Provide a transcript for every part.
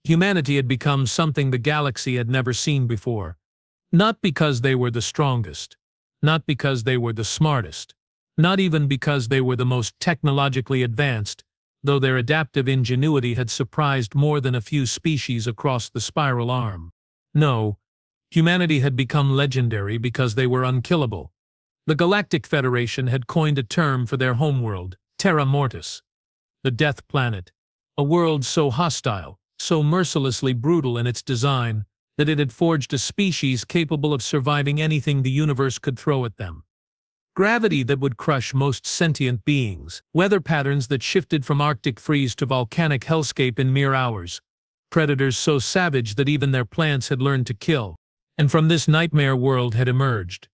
Humanity had become something the galaxy had never seen before. Not because they were the strongest, not because they were the smartest, not even because they were the most technologically advanced, though their adaptive ingenuity had surprised more than a few species across the spiral arm. No, humanity had become legendary because they were unkillable. The Galactic Federation had coined a term for their homeworld, Terra Mortis, the Death Planet, a world so hostile, so mercilessly brutal in its design, that it had forged a species capable of surviving anything the universe could throw at them. Gravity that would crush most sentient beings, weather patterns that shifted from Arctic freeze to volcanic hellscape in mere hours, predators so savage that even their plants had learned to kill, and from this nightmare world had emerged.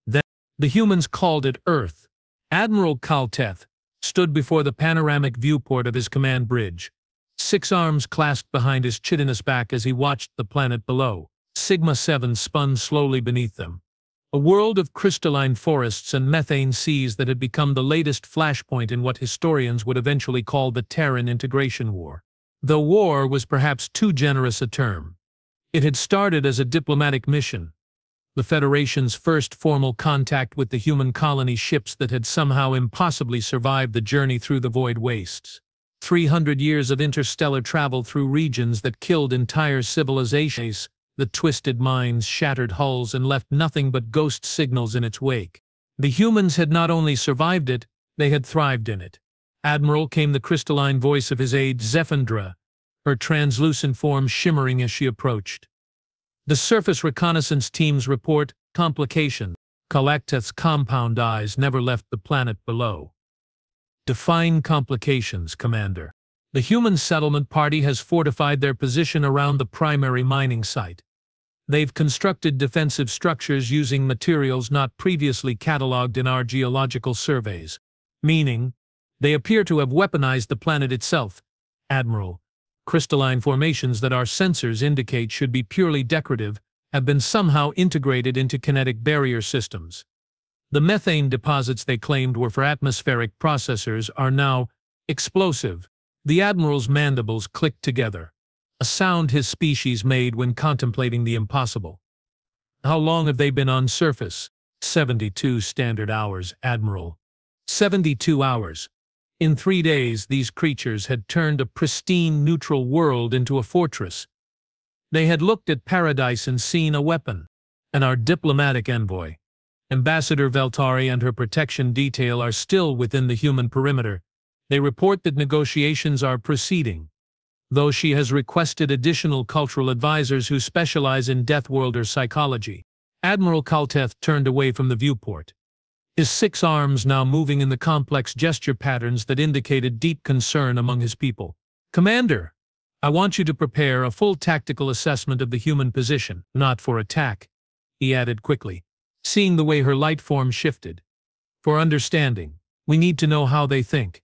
Then, the humans called it Earth. Admiral Kalteth stood before the panoramic viewport of his command bridge, 6 arms clasped behind his chitinous back as he watched the planet below. Sigma-7 spun slowly beneath them. A world of crystalline forests and methane seas that had become the latest flashpoint in what historians would eventually call the Terran Integration War. Though war was perhaps too generous a term. It had started as a diplomatic mission, the Federation's first formal contact with the human colony ships that had somehow impossibly survived the journey through the void wastes. 300 years of interstellar travel through regions that killed entire civilizations, the twisted minds, shattered hulls, and left nothing but ghost signals in its wake. The humans had not only survived it, they had thrived in it. Admiral came the crystalline voice of his aide Zephindra, her translucent form shimmering as she approached. The surface reconnaissance team's report, complication. Kalteth's compound eyes never left the planet below. Define complications, Commander. The human settlement party has fortified their position around the primary mining site. They've constructed defensive structures using materials not previously catalogued in our geological surveys. Meaning, they appear to have weaponized the planet itself, Admiral. Crystalline formations that our sensors indicate should be purely decorative have been somehow integrated into kinetic barrier systems. The methane deposits they claimed were for atmospheric processors are now explosive. The Admiral's mandibles clicked together, a sound his species made when contemplating the impossible. How long have they been on surface? 72 standard hours, Admiral. 72 hours. In 3 days, these creatures had turned a pristine neutral world into a fortress. They had looked at paradise and seen a weapon. And our diplomatic envoy, Ambassador Veltari, and her protection detail are still within the human perimeter. They report that negotiations are proceeding, though she has requested additional cultural advisors who specialize in Deathworlder psychology. Admiral Kalteth turned away from the viewport, his 6 arms now moving in the complex gesture patterns that indicated deep concern among his people. Commander, I want you to prepare a full tactical assessment of the human position, not for attack, he added quickly, seeing the way her light form shifted. For understanding, we need to know how they think,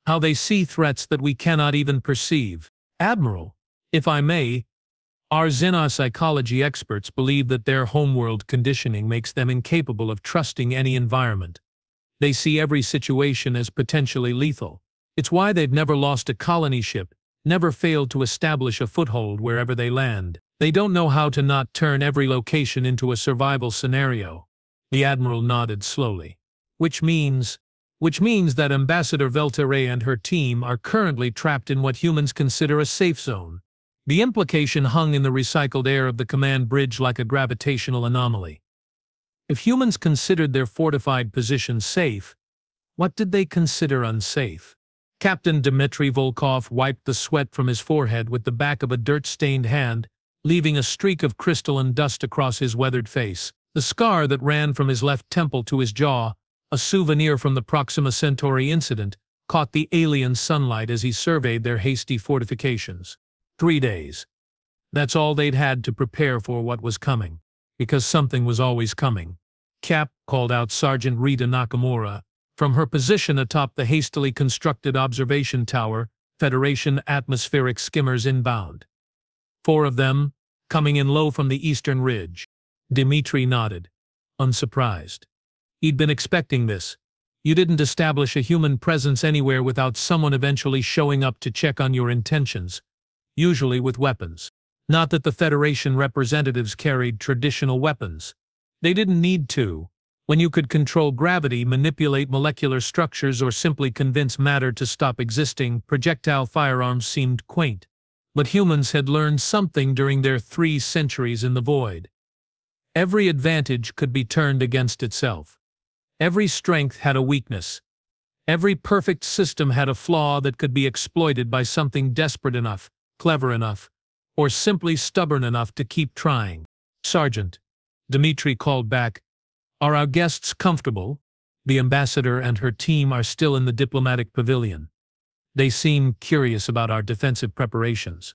how they see threats that we cannot even perceive. Admiral, if I may, our Xena psychology experts believe that their homeworld conditioning makes them incapable of trusting any environment. They see every situation as potentially lethal. It's why they've never lost a colony ship, never failed to establish a foothold wherever they land. They don't know how to not turn every location into a survival scenario. The Admiral nodded slowly. Which means that Ambassador Veltare and her team are currently trapped in what humans consider a safe zone. The implication hung in the recycled air of the command bridge like a gravitational anomaly. If humans considered their fortified position safe, what did they consider unsafe? Captain Dmitry Volkov wiped the sweat from his forehead with the back of a dirt-stained hand, leaving a streak of crystalline dust across his weathered face. The scar that ran from his left temple to his jaw, a souvenir from the Proxima Centauri incident, caught the alien sunlight as he surveyed their hasty fortifications. 3 days. That's all they'd had to prepare for what was coming, because something was always coming. Cap, called out Sergeant Rita Nakamura, from her position atop the hastily constructed observation tower, Federation atmospheric skimmers inbound. 4 of them, coming in low from the eastern ridge. Dmitri nodded, unsurprised. He'd been expecting this. You didn't establish a human presence anywhere without someone eventually showing up to check on your intentions. usually with weapons. Not that the Federation representatives carried traditional weapons. They didn't need to. When you could control gravity, manipulate molecular structures, or simply convince matter to stop existing, projectile firearms seemed quaint. But humans had learned something during their 3 centuries in the void. Every advantage could be turned against itself. Every strength had a weakness. Every perfect system had a flaw that could be exploited by something desperate enough, clever enough, or simply stubborn enough to keep trying. "Sergeant," Dmitri called back, "are our guests comfortable?" The ambassador and her team are still in the diplomatic pavilion. They seem curious about our defensive preparations.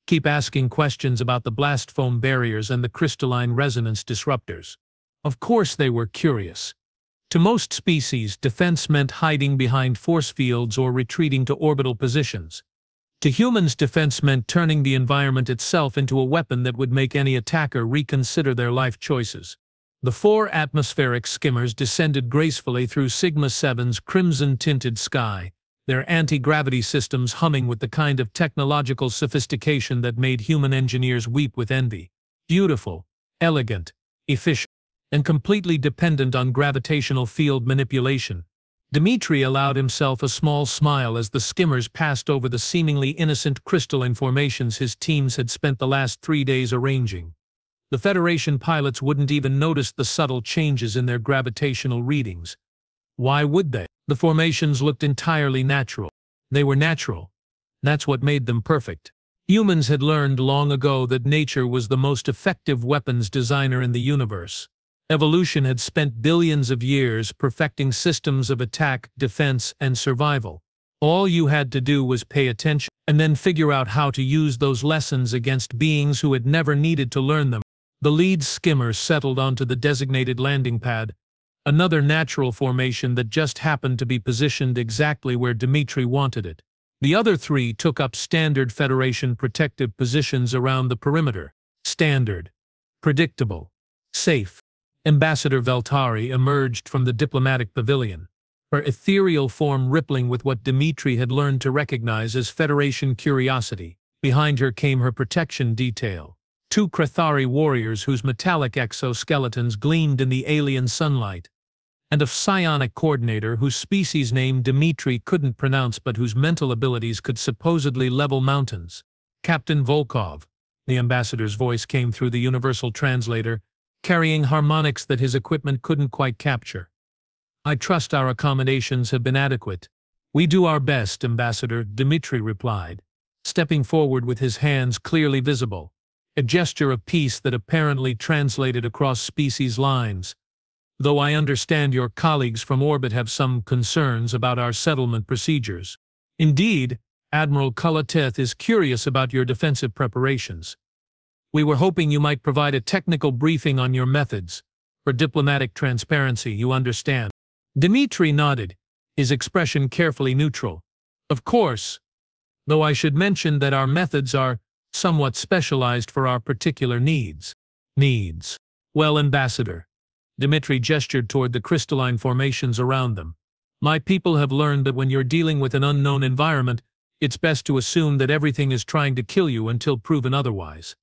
Keep asking questions about the blast foam barriers and the crystalline resonance disruptors. Of course they were curious. To most species, defense meant hiding behind force fields or retreating to orbital positions. To humans, defense meant turning the environment itself into a weapon that would make any attacker reconsider their life choices. The 4 atmospheric skimmers descended gracefully through Sigma-7's crimson-tinted sky, their anti-gravity systems humming with the kind of technological sophistication that made human engineers weep with envy. Beautiful, elegant, efficient, and completely dependent on gravitational field manipulation. Dmitri allowed himself a small smile as the skimmers passed over the seemingly innocent crystalline formations his teams had spent the last 3 days arranging. The Federation pilots wouldn't even notice the subtle changes in their gravitational readings. Why would they? The formations looked entirely natural. They were natural. That's what made them perfect. Humans had learned long ago that nature was the most effective weapons designer in the universe. Evolution had spent billions of years perfecting systems of attack, defense, and survival. All you had to do was pay attention, and then figure out how to use those lessons against beings who had never needed to learn them. The lead skimmer settled onto the designated landing pad, another natural formation that just happened to be positioned exactly where Dmitri wanted it. The other 3 took up standard Federation protective positions around the perimeter. Standard. Predictable. Safe. Ambassador Veltari emerged from the diplomatic pavilion, her ethereal form rippling with what Dmitri had learned to recognize as Federation curiosity. Behind her came her protection detail, 2 Krathari warriors whose metallic exoskeletons gleamed in the alien sunlight, and a psionic coordinator whose species name Dmitri couldn't pronounce but whose mental abilities could supposedly level mountains. "Captain Volkov," the ambassador's voice came through the universal translator, carrying harmonics that his equipment couldn't quite capture. "I trust our accommodations have been adequate." "We do our best, Ambassador," Dmitri replied, stepping forward with his hands clearly visible, a gesture of peace that apparently translated across species lines. "Though I understand your colleagues from orbit have some concerns about our settlement procedures. Indeed, Admiral Kulateth is curious about your defensive preparations. We were hoping you might provide a technical briefing on your methods. For diplomatic transparency, you understand." Dmitri nodded, his expression carefully neutral. "Of course, though I should mention that our methods are somewhat specialized for our particular needs." "Needs? Well, Ambassador," Dmitri gestured toward the crystalline formations around them, "my people have learned that when you're dealing with an unknown environment, it's best to assume that everything is trying to kill you until proven otherwise.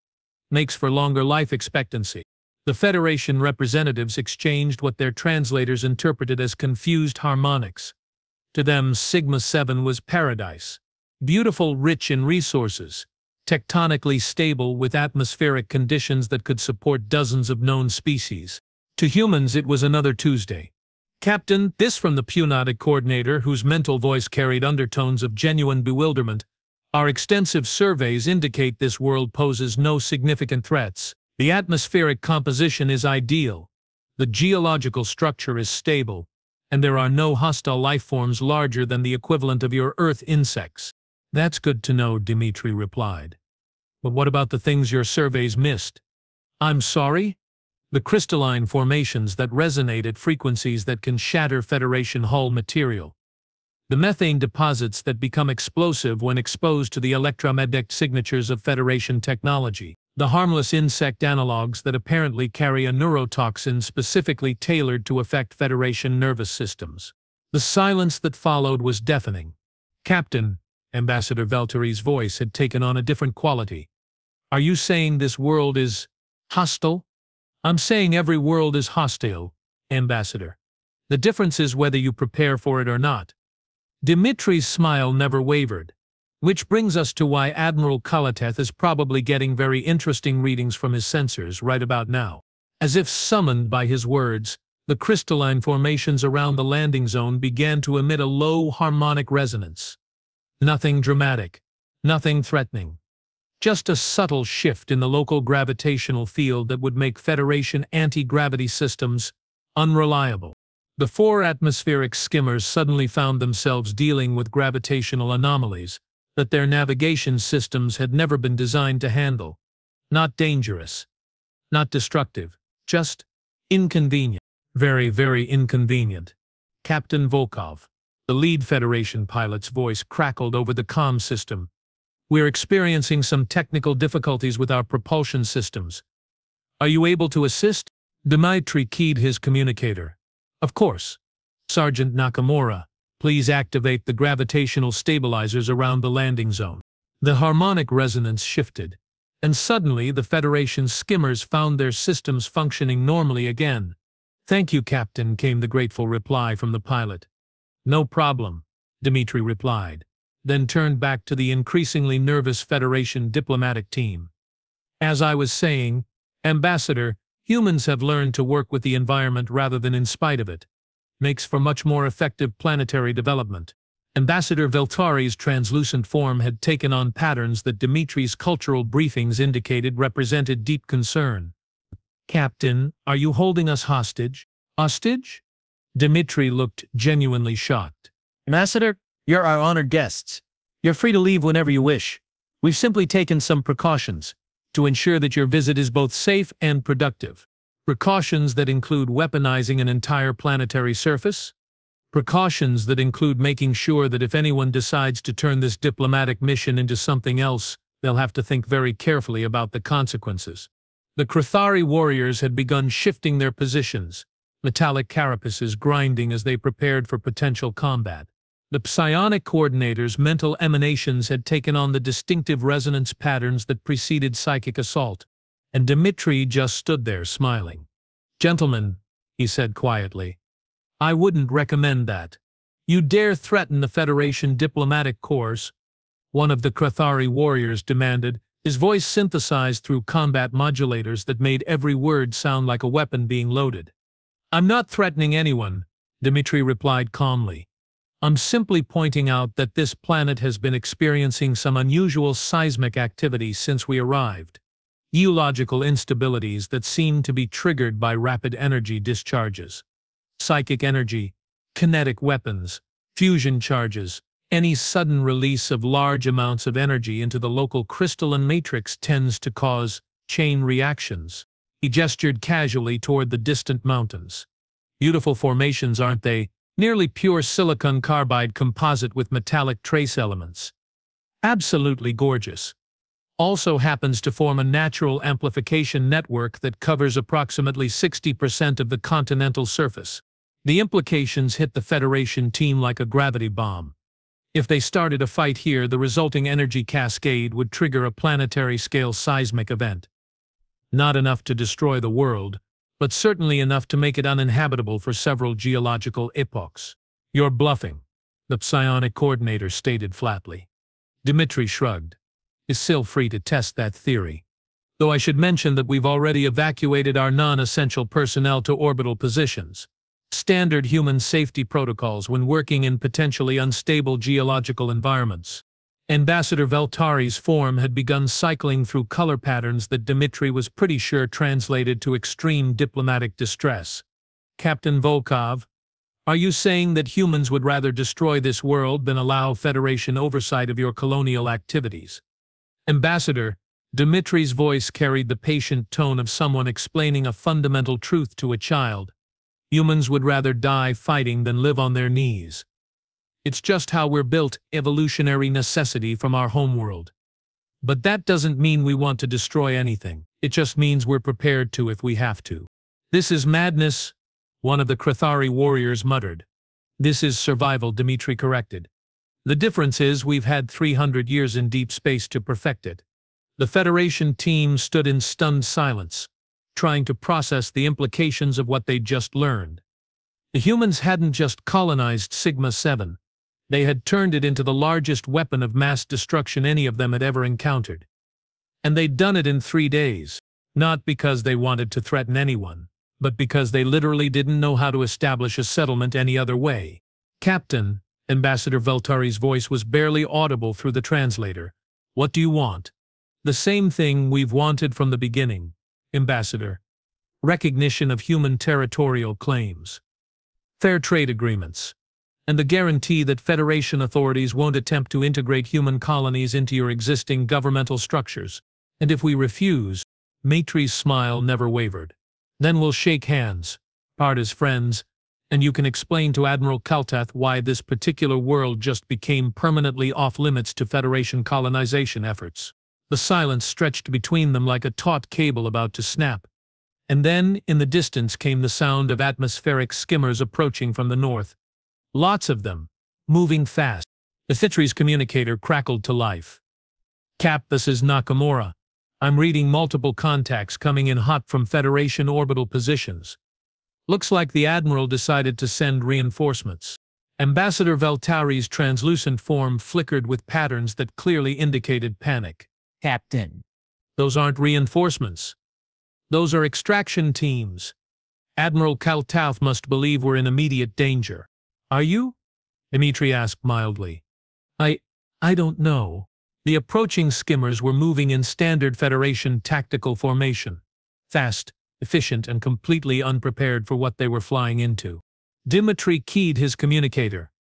Makes for longer life expectancy." The Federation representatives exchanged what their translators interpreted as confused harmonics. To them, Sigma-7 was paradise. Beautiful, rich in resources, tectonically stable with atmospheric conditions that could support dozens of known species. To humans, it was another Tuesday. "Captain," this from the psionic coordinator whose mental voice carried undertones of genuine bewilderment, "our extensive surveys indicate this world poses no significant threats. The atmospheric composition is ideal, the geological structure is stable, and there are no hostile life forms larger than the equivalent of your Earth insects." "That's good to know," Dmitri replied. "But what about the things your surveys missed?" "I'm sorry?" "The crystalline formations that resonate at frequencies that can shatter Federation hull material. The methane deposits that become explosive when exposed to the electromagnetic signatures of Federation technology. The harmless insect analogs that apparently carry a neurotoxin specifically tailored to affect Federation nervous systems." The silence that followed was deafening. "Captain," Ambassador Valtteri's voice had taken on a different quality. Are you saying this world is hostile? I'm saying every world is hostile, Ambassador. The difference is whether you prepare for it or not. Dimitri's smile never wavered. Which brings us to why Admiral Kalateth is probably getting very interesting readings from his sensors right about now. As if summoned by his words, the crystalline formations around the landing zone began to emit a low harmonic resonance. Nothing dramatic, nothing threatening. Just a subtle shift in the local gravitational field that would make Federation anti-gravity systems unreliable. The 4 atmospheric skimmers suddenly found themselves dealing with gravitational anomalies that their navigation systems had never been designed to handle. Not dangerous, not destructive, just inconvenient. Very, very inconvenient. Captain Volkov, the lead Federation pilot's voice crackled over the comm system. We're experiencing some technical difficulties with our propulsion systems. Are you able to assist? Dimitri keyed his communicator. Of course. Sergeant Nakamura, please activate the gravitational stabilizers around the landing zone. The harmonic resonance shifted, and suddenly the Federation skimmers found their systems functioning normally again. Thank you, Captain, came the grateful reply from the pilot. No problem, Dimitri replied, then turned back to the increasingly nervous Federation diplomatic team. As I was saying, Ambassador, humans have learned to work with the environment rather than in spite of it. Makes for much more effective planetary development. Ambassador Valtteri's translucent form had taken on patterns that Dimitri's cultural briefings indicated represented deep concern. Captain, are you holding us hostage? Hostage? Dimitri looked genuinely shocked. Ambassador, you're our honored guests. You're free to leave whenever you wish. We've simply taken some precautions to ensure that your visit is both safe and productive. Precautions that include weaponizing an entire planetary surface? Precautions that include making sure that if anyone decides to turn this diplomatic mission into something else, they'll have to think very carefully about the consequences. The Krathari warriors had begun shifting their positions, metallic carapaces grinding as they prepared for potential combat. The psionic coordinator's mental emanations had taken on the distinctive resonance patterns that preceded psychic assault, and Dimitri just stood there smiling. Gentlemen, he said quietly, I wouldn't recommend that. You dare threaten the Federation diplomatic corps? One of the Krathari warriors demanded, his voice synthesized through combat modulators that made every word sound like a weapon being loaded. I'm not threatening anyone, Dimitri replied calmly. I'm simply pointing out that this planet has been experiencing some unusual seismic activity since we arrived. Geological instabilities that seem to be triggered by rapid energy discharges. Psychic energy, kinetic weapons, fusion charges, any sudden release of large amounts of energy into the local crystalline matrix tends to cause chain reactions. He gestured casually toward the distant mountains. Beautiful formations, aren't they? Nearly pure silicon carbide composite with metallic trace elements. Absolutely gorgeous. Also happens to form a natural amplification network that covers approximately 60% of the continental surface. The implications hit the Federation team like a gravity bomb. If they started a fight here, the resulting energy cascade would trigger a planetary-scale seismic event. Not enough to destroy the world, but certainly enough to make it uninhabitable for several geological epochs. You're bluffing, the psionic coordinator stated flatly. Dimitri shrugged. Is still free to test that theory. Though I should mention that we've already evacuated our non-essential personnel to orbital positions. Standard human safety protocols when working in potentially unstable geological environments. Ambassador Valtteri's form had begun cycling through color patterns that Dimitri was pretty sure translated to extreme diplomatic distress. Captain Volkov, are you saying that humans would rather destroy this world than allow Federation oversight of your colonial activities? Ambassador, Dimitri's voice carried the patient tone of someone explaining a fundamental truth to a child. Humans would rather die fighting than live on their knees. It's just how we're built, evolutionary necessity from our homeworld. But that doesn't mean we want to destroy anything. It just means we're prepared to if we have to. This is madness, one of the Krathari warriors muttered. This is survival, Dimitri corrected. The difference is we've had 300 years in deep space to perfect it. The Federation team stood in stunned silence, trying to process the implications of what they'd just learned. The humans hadn't just colonized Sigma-7. They had turned it into the largest weapon of mass destruction any of them had ever encountered. And they'd done it in 3 days, not because they wanted to threaten anyone, but because they literally didn't know how to establish a settlement any other way. "Captain," Ambassador Veltari's voice was barely audible through the translator. "What do you want?" "The same thing we've wanted from the beginning, Ambassador. Recognition of human territorial claims. Fair trade agreements. And the guarantee that Federation authorities won't attempt to integrate human colonies into your existing governmental structures. And if we refuse," Maitri's smile never wavered, "then we'll shake hands, part as friends, and you can explain to Admiral Kaltath why this particular world just became permanently off-limits to Federation colonization efforts." The silence stretched between them like a taut cable about to snap. And then, in the distance came the sound of atmospheric skimmers approaching from the north. Lots of them, moving fast. The Fitri's communicator crackled to life. "Cap, this is Nakamura. I'm reading multiple contacts coming in hot from Federation orbital positions. Looks like the Admiral decided to send reinforcements." Ambassador Veltari's translucent form flickered with patterns that clearly indicated panic. "Captain." "Those aren't reinforcements. Those are extraction teams. Admiral Kaltath must believe we're in immediate danger." "Are you?" Dimitri asked mildly. I don't know." The approaching skimmers were moving in standard Federation tactical formation. Fast, efficient, and completely unprepared for what they were flying into. Dimitri keyed his communicator.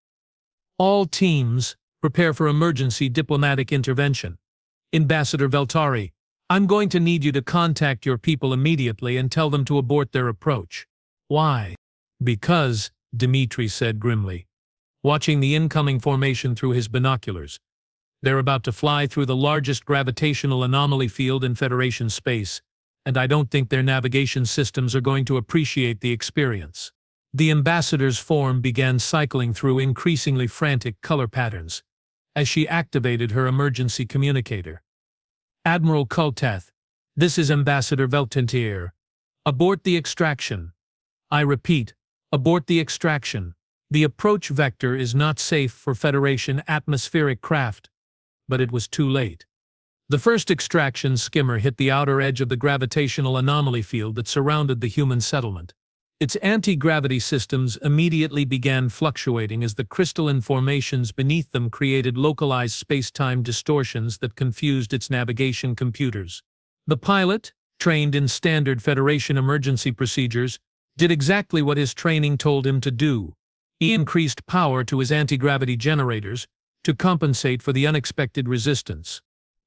"All teams, prepare for emergency diplomatic intervention. Ambassador Veltari, I'm going to need you to contact your people immediately and tell them to abort their approach." "Why?" "Because," Dimitri said grimly, watching the incoming formation through his binoculars, "they're about to fly through the largest gravitational anomaly field in Federation space, and I don't think their navigation systems are going to appreciate the experience." The ambassador's form began cycling through increasingly frantic color patterns as she activated her emergency communicator. "Admiral Kaltath, this is Ambassador Veltentier. Abort the extraction. I repeat, abort the extraction. The approach vector is not safe for Federation atmospheric craft." But it was too late. The first extraction skimmer hit the outer edge of the gravitational anomaly field that surrounded the human settlement. Its anti-gravity systems immediately began fluctuating as the crystalline formations beneath them created localized space-time distortions that confused its navigation computers. The pilot, trained in standard Federation emergency procedures, did exactly what his training told him to do. He increased power to his anti-gravity generators to compensate for the unexpected resistance,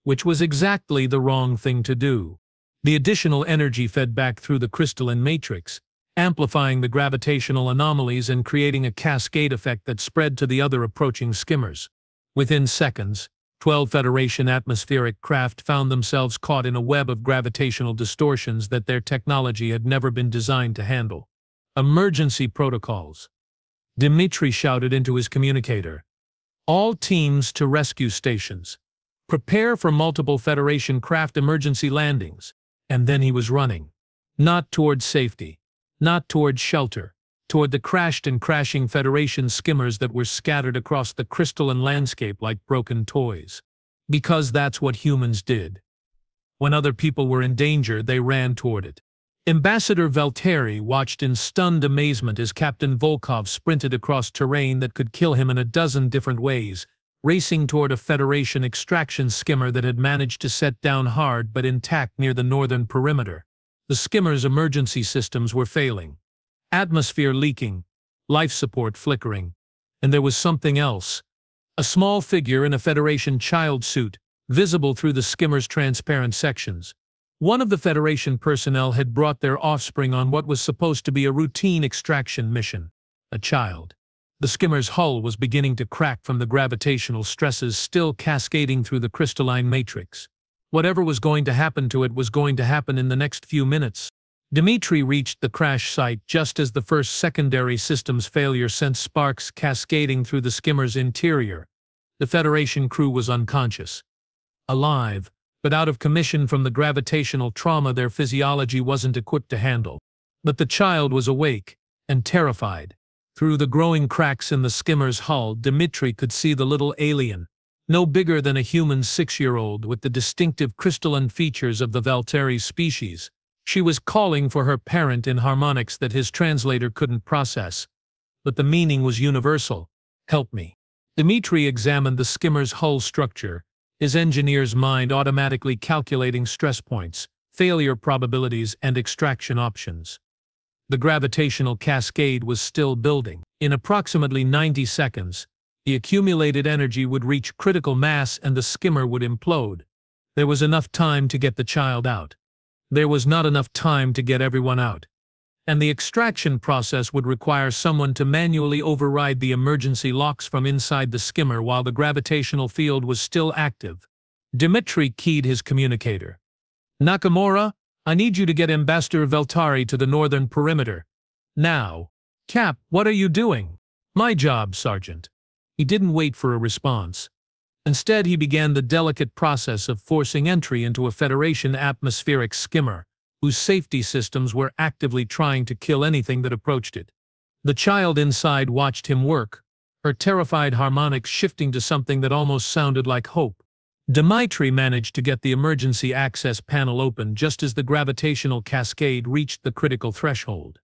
which was exactly the wrong thing to do. The additional energy fed back through the crystalline matrix, amplifying the gravitational anomalies and creating a cascade effect that spread to the other approaching skimmers. Within seconds, 12 Federation atmospheric craft found themselves caught in a web of gravitational distortions that their technology had never been designed to handle. "Emergency protocols," Dimitri shouted into his communicator. "All teams to rescue stations. Prepare for multiple Federation craft emergency landings." And then he was running. Not towards safety. Not toward shelter, toward the crashed and crashing Federation skimmers that were scattered across the crystalline landscape like broken toys. Because that's what humans did. When other people were in danger, they ran toward it. Ambassador Veltari watched in stunned amazement as Captain Volkov sprinted across terrain that could kill him in a dozen different ways, racing toward a Federation extraction skimmer that had managed to set down hard but intact near the northern perimeter. The skimmer's emergency systems were failing. Atmosphere leaking, life support flickering. And there was something else. A small figure in a Federation child suit, visible through the skimmer's transparent sections. One of the Federation personnel had brought their offspring on what was supposed to be a routine extraction mission. A child. The skimmer's hull was beginning to crack from the gravitational stresses still cascading through the crystalline matrix. Whatever was going to happen to it was going to happen in the next few minutes. Dimitri reached the crash site just as the first secondary systems failure sent sparks cascading through the skimmer's interior, The Federation crew was unconscious. Alive, but out of commission from the gravitational trauma their physiology wasn't equipped to handle. But the child was awake and terrified. Through the growing cracks in the skimmer's hull, Dmitri could see the little alien, no bigger than a human 6-year-old with the distinctive crystalline features of the Valtteri species. She was calling for her parent in harmonics that his translator couldn't process. But the meaning was universal. Help me. Dmitri examined the skimmer's hull structure, his engineer's mind automatically calculating stress points, failure probabilities, and extraction options. The gravitational cascade was still building. In approximately 90 seconds, the accumulated energy would reach critical mass and the skimmer would implode. There was enough time to get the child out. There was not enough time to get everyone out. And the extraction process would require someone to manually override the emergency locks from inside the skimmer while the gravitational field was still active. Dmitri keyed his communicator. Nakamura, I need you to get Ambassador Valtteri to the northern perimeter. Now. Cap, what are you doing? My job, Sergeant. He didn't wait for a response. Instead, he began the delicate process of forcing entry into a Federation atmospheric skimmer, whose safety systems were actively trying to kill anything that approached it. The child inside watched him work, her terrified harmonics shifting to something that almost sounded like hope. Dmitri managed to get the emergency access panel open just as the gravitational cascade reached the critical threshold.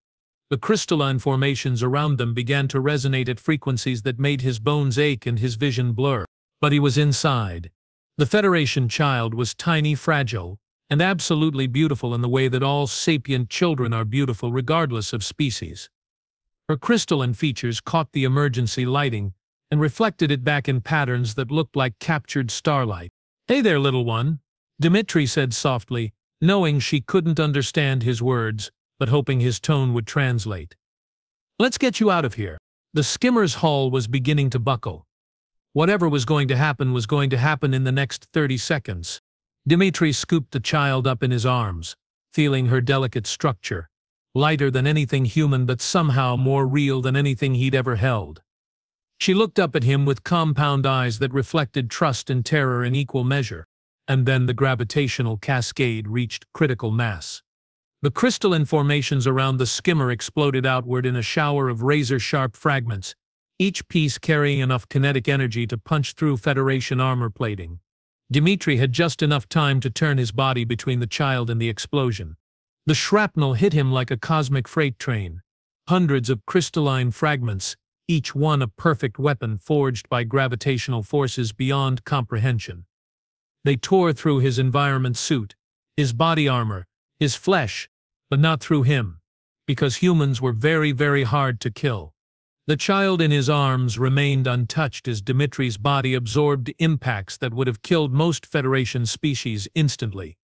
The crystalline formations around them began to resonate at frequencies that made his bones ache and his vision blur. But he was inside. The Federation child was tiny, fragile, and absolutely beautiful in the way that all sapient children are beautiful regardless of species. Her crystalline features caught the emergency lighting and reflected it back in patterns that looked like captured starlight. Hey there, little one, Dmitri said softly, knowing she couldn't understand his words, but hoping his tone would translate. Let's get you out of here. The skimmer's hull was beginning to buckle. Whatever was going to happen in the next 30 seconds. Dmitri scooped the child up in his arms, feeling her delicate structure, lighter than anything human but somehow more real than anything he'd ever held. She looked up at him with compound eyes that reflected trust and terror in equal measure, and then the gravitational cascade reached critical mass. The crystalline formations around the skimmer exploded outward in a shower of razor-sharp fragments, each piece carrying enough kinetic energy to punch through Federation armor plating. Dmitri had just enough time to turn his body between the child and the explosion. The shrapnel hit him like a cosmic freight train. Hundreds of crystalline fragments, each one a perfect weapon forged by gravitational forces beyond comprehension. They tore through his environment suit, his body armor, his flesh, but not through him, because humans were very, very hard to kill. The child in his arms remained untouched as Dmitri's body absorbed impacts that would have killed most Federation species instantly.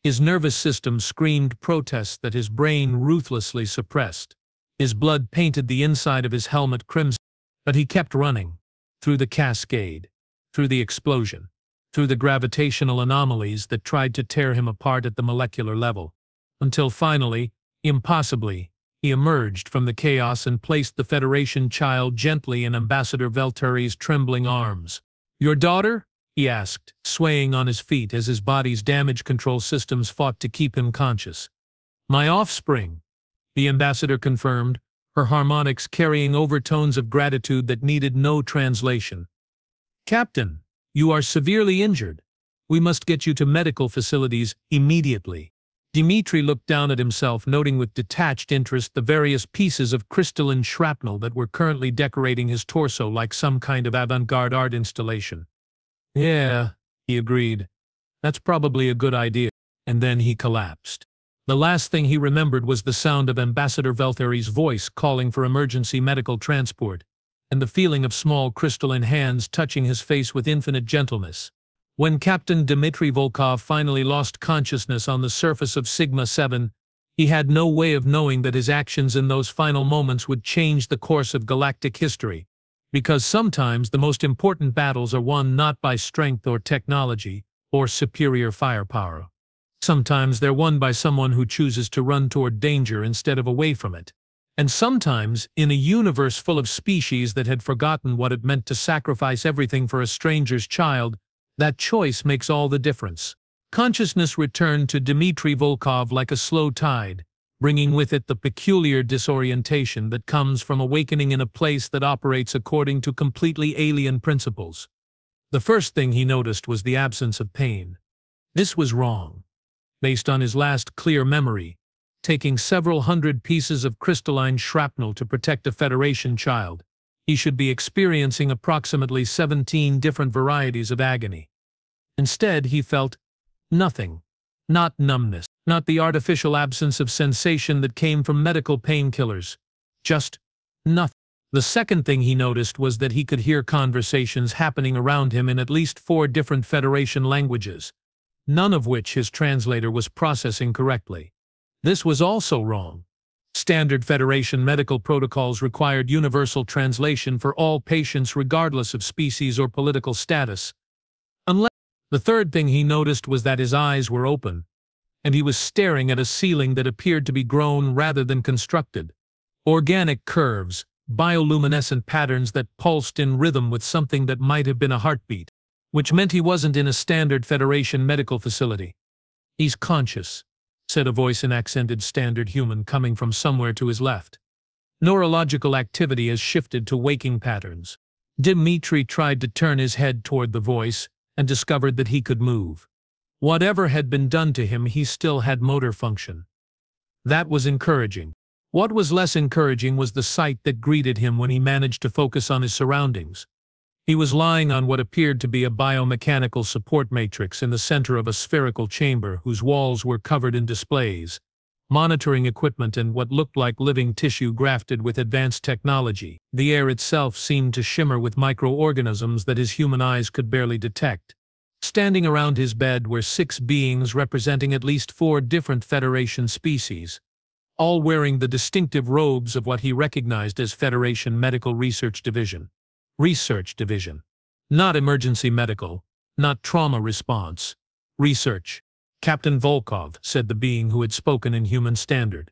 His nervous system screamed protests that his brain ruthlessly suppressed. His blood painted the inside of his helmet crimson, but he kept running, through the cascade, through the explosion, through the gravitational anomalies that tried to tear him apart at the molecular level, until finally, impossibly, he emerged from the chaos and placed the Federation child gently in Ambassador Valtteri's trembling arms. "Your daughter?" he asked, swaying on his feet as his body's damage control systems fought to keep him conscious. "My offspring," the ambassador confirmed, her harmonics carrying overtones of gratitude that needed no translation. "Captain, you are severely injured. We must get you to medical facilities immediately." Dmitri looked down at himself, noting with detached interest the various pieces of crystalline shrapnel that were currently decorating his torso like some kind of avant-garde art installation. "Yeah," he agreed. "That's probably a good idea." And then he collapsed. The last thing he remembered was the sound of Ambassador Valtteri's voice calling for emergency medical transport, and the feeling of small crystalline hands touching his face with infinite gentleness. When Captain Dmitri Volkov finally lost consciousness on the surface of Sigma-7, he had no way of knowing that his actions in those final moments would change the course of galactic history, because sometimes the most important battles are won not by strength or technology or superior firepower. Sometimes they're won by someone who chooses to run toward danger instead of away from it. And sometimes, in a universe full of species that had forgotten what it meant to sacrifice everything for a stranger's child, that choice makes all the difference. Consciousness returned to Dmitry Volkov like a slow tide, bringing with it the peculiar disorientation that comes from awakening in a place that operates according to completely alien principles. The first thing he noticed was the absence of pain. This was wrong. Based on his last clear memory, taking several hundred pieces of crystalline shrapnel to protect a Federation child, he should be experiencing approximately 17 different varieties of agony. Instead, he felt nothing. Not numbness, not the artificial absence of sensation that came from medical painkillers. Just nothing. The second thing he noticed was that he could hear conversations happening around him in at least 4 different Federation languages, none of which his translator was processing correctly. This was also wrong. Standard Federation medical protocols required universal translation for all patients regardless of species or political status. The third thing he noticed was that his eyes were open, and he was staring at a ceiling that appeared to be grown rather than constructed. Organic curves, bioluminescent patterns that pulsed in rhythm with something that might have been a heartbeat, which meant he wasn't in a standard Federation medical facility. "He's conscious," said a voice in accented standard human coming from somewhere to his left. Neurological activity has shifted to waking patterns. Dmitry tried to turn his head toward the voice and discovered that he could move. Whatever had been done to him, he still had motor function. That was encouraging. What was less encouraging was the sight that greeted him when he managed to focus on his surroundings. He was lying on what appeared to be a biomechanical support matrix in the center of a spherical chamber whose walls were covered in displays, monitoring equipment and what looked like living tissue grafted with advanced technology. The air itself seemed to shimmer with microorganisms that his human eyes could barely detect. Standing around his bed were 6 beings representing at least 4 different Federation species, all wearing the distinctive robes of what he recognized as Federation Medical Research Division. Research Division. Not emergency medical, not trauma response. Research. "Captain Volkov," said the being who had spoken in human standard.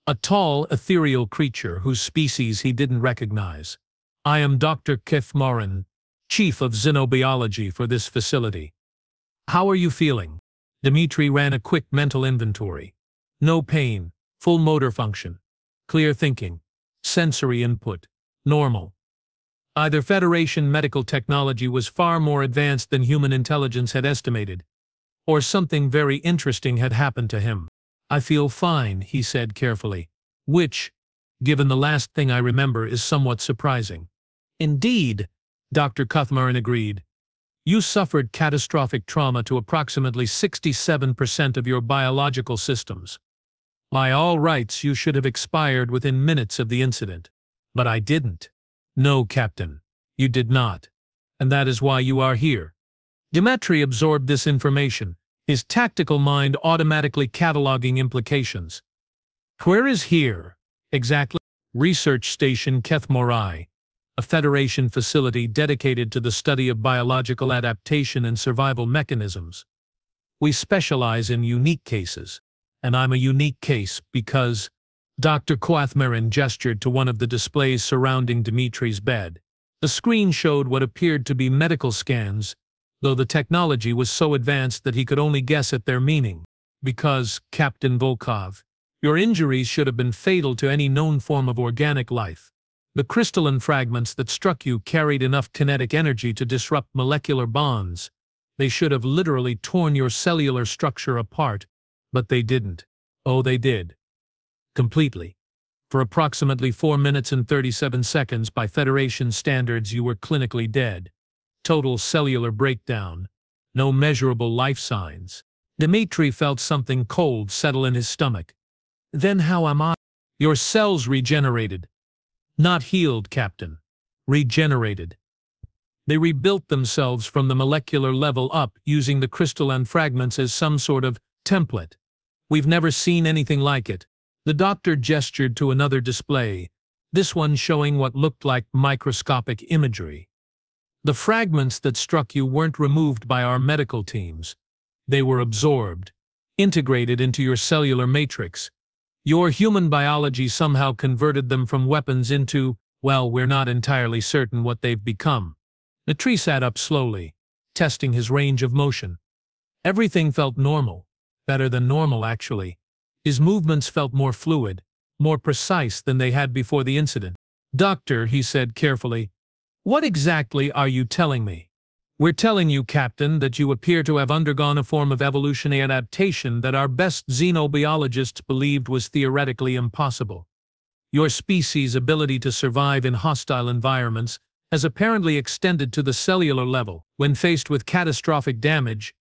A tall, ethereal creature whose species he didn't recognize. "I am Dr. Kethmorin, Chief of Xenobiology for this facility. How are you feeling?" Dmitry ran a quick mental inventory. No pain, full motor function, clear thinking, sensory input, normal. Either Federation medical technology was far more advanced than human intelligence had estimated, or something very interesting had happened to him. "I feel fine," he said carefully, which, given the last thing I remember, is somewhat surprising. "Indeed," Dr. Kuthmarin agreed. "You suffered catastrophic trauma to approximately 67% of your biological systems. By all rights, you should have expired within minutes of the incident. But I didn't." "No, Captain, you did not. And that is why you are here." Dmitry absorbed this information, his tactical mind automatically cataloging implications. "Where is here, exactly?" "Research Station Kethmorai, a Federation facility dedicated to the study of biological adaptation and survival mechanisms. We specialize in unique cases, and I'm a unique case because—" Dr. Kuthmarin gestured to one of the displays surrounding Dmitry's bed. The screen showed what appeared to be medical scans, though the technology was so advanced that he could only guess at their meaning. "Because, Captain Volkov, your injuries should have been fatal to any known form of organic life. The crystalline fragments that struck you carried enough kinetic energy to disrupt molecular bonds. They should have literally torn your cellular structure apart, but they didn't." "Oh, they did. Completely. For approximately 4 minutes and 37 seconds by Federation standards you were clinically dead. Total cellular breakdown. No measurable life signs." Dmitry felt something cold settle in his stomach. "Then how am I?" "Your cells regenerated." "Not healed, Captain. Regenerated. They rebuilt themselves from the molecular level up using the crystalline fragments as some sort of template. We've never seen anything like it." The doctor gestured to another display, this one showing what looked like microscopic imagery. "The fragments that struck you weren't removed by our medical teams. They were absorbed, integrated into your cellular matrix. Your human biology somehow converted them from weapons into, well, we're not entirely certain what they've become. The tree sat up slowly, testing his range of motion. Everything felt normal. Better than normal, actually. His movements felt more fluid, more precise than they had before the incident. "Doctor," he said carefully, "what exactly are you telling me?" "We're telling you, Captain, that you appear to have undergone a form of evolutionary adaptation that our best xenobiologists believed was theoretically impossible. Your species' ability to survive in hostile environments has apparently extended to the cellular level. When faced with catastrophic damage,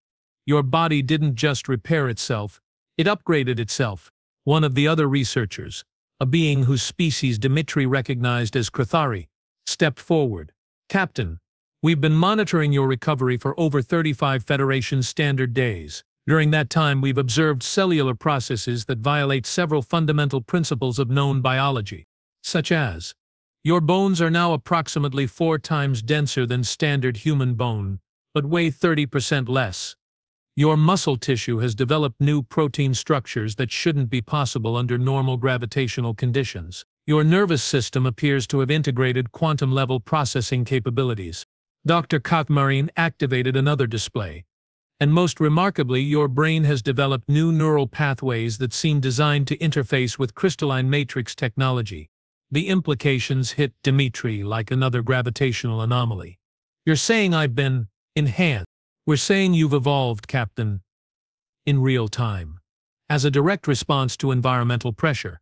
your body didn't just repair itself, it upgraded itself." One of the other researchers, a being whose species Dmitri recognized as Krathari, stepped forward. "Captain, we've been monitoring your recovery for over 35 Federation standard days. During that time, we've observed cellular processes that violate several fundamental principles of known biology, such as, your bones are now approximately 4 times denser than standard human bone, but weigh 30% less. Your muscle tissue has developed new protein structures that shouldn't be possible under normal gravitational conditions. Your nervous system appears to have integrated quantum-level processing capabilities." Dr. Kathmarin activated another display. "And most remarkably, your brain has developed new neural pathways that seem designed to interface with crystalline matrix technology." The implications hit Dmitri like another gravitational anomaly. "You're saying I've been enhanced?" "We're saying you've evolved, Captain, in real time, as a direct response to environmental pressure.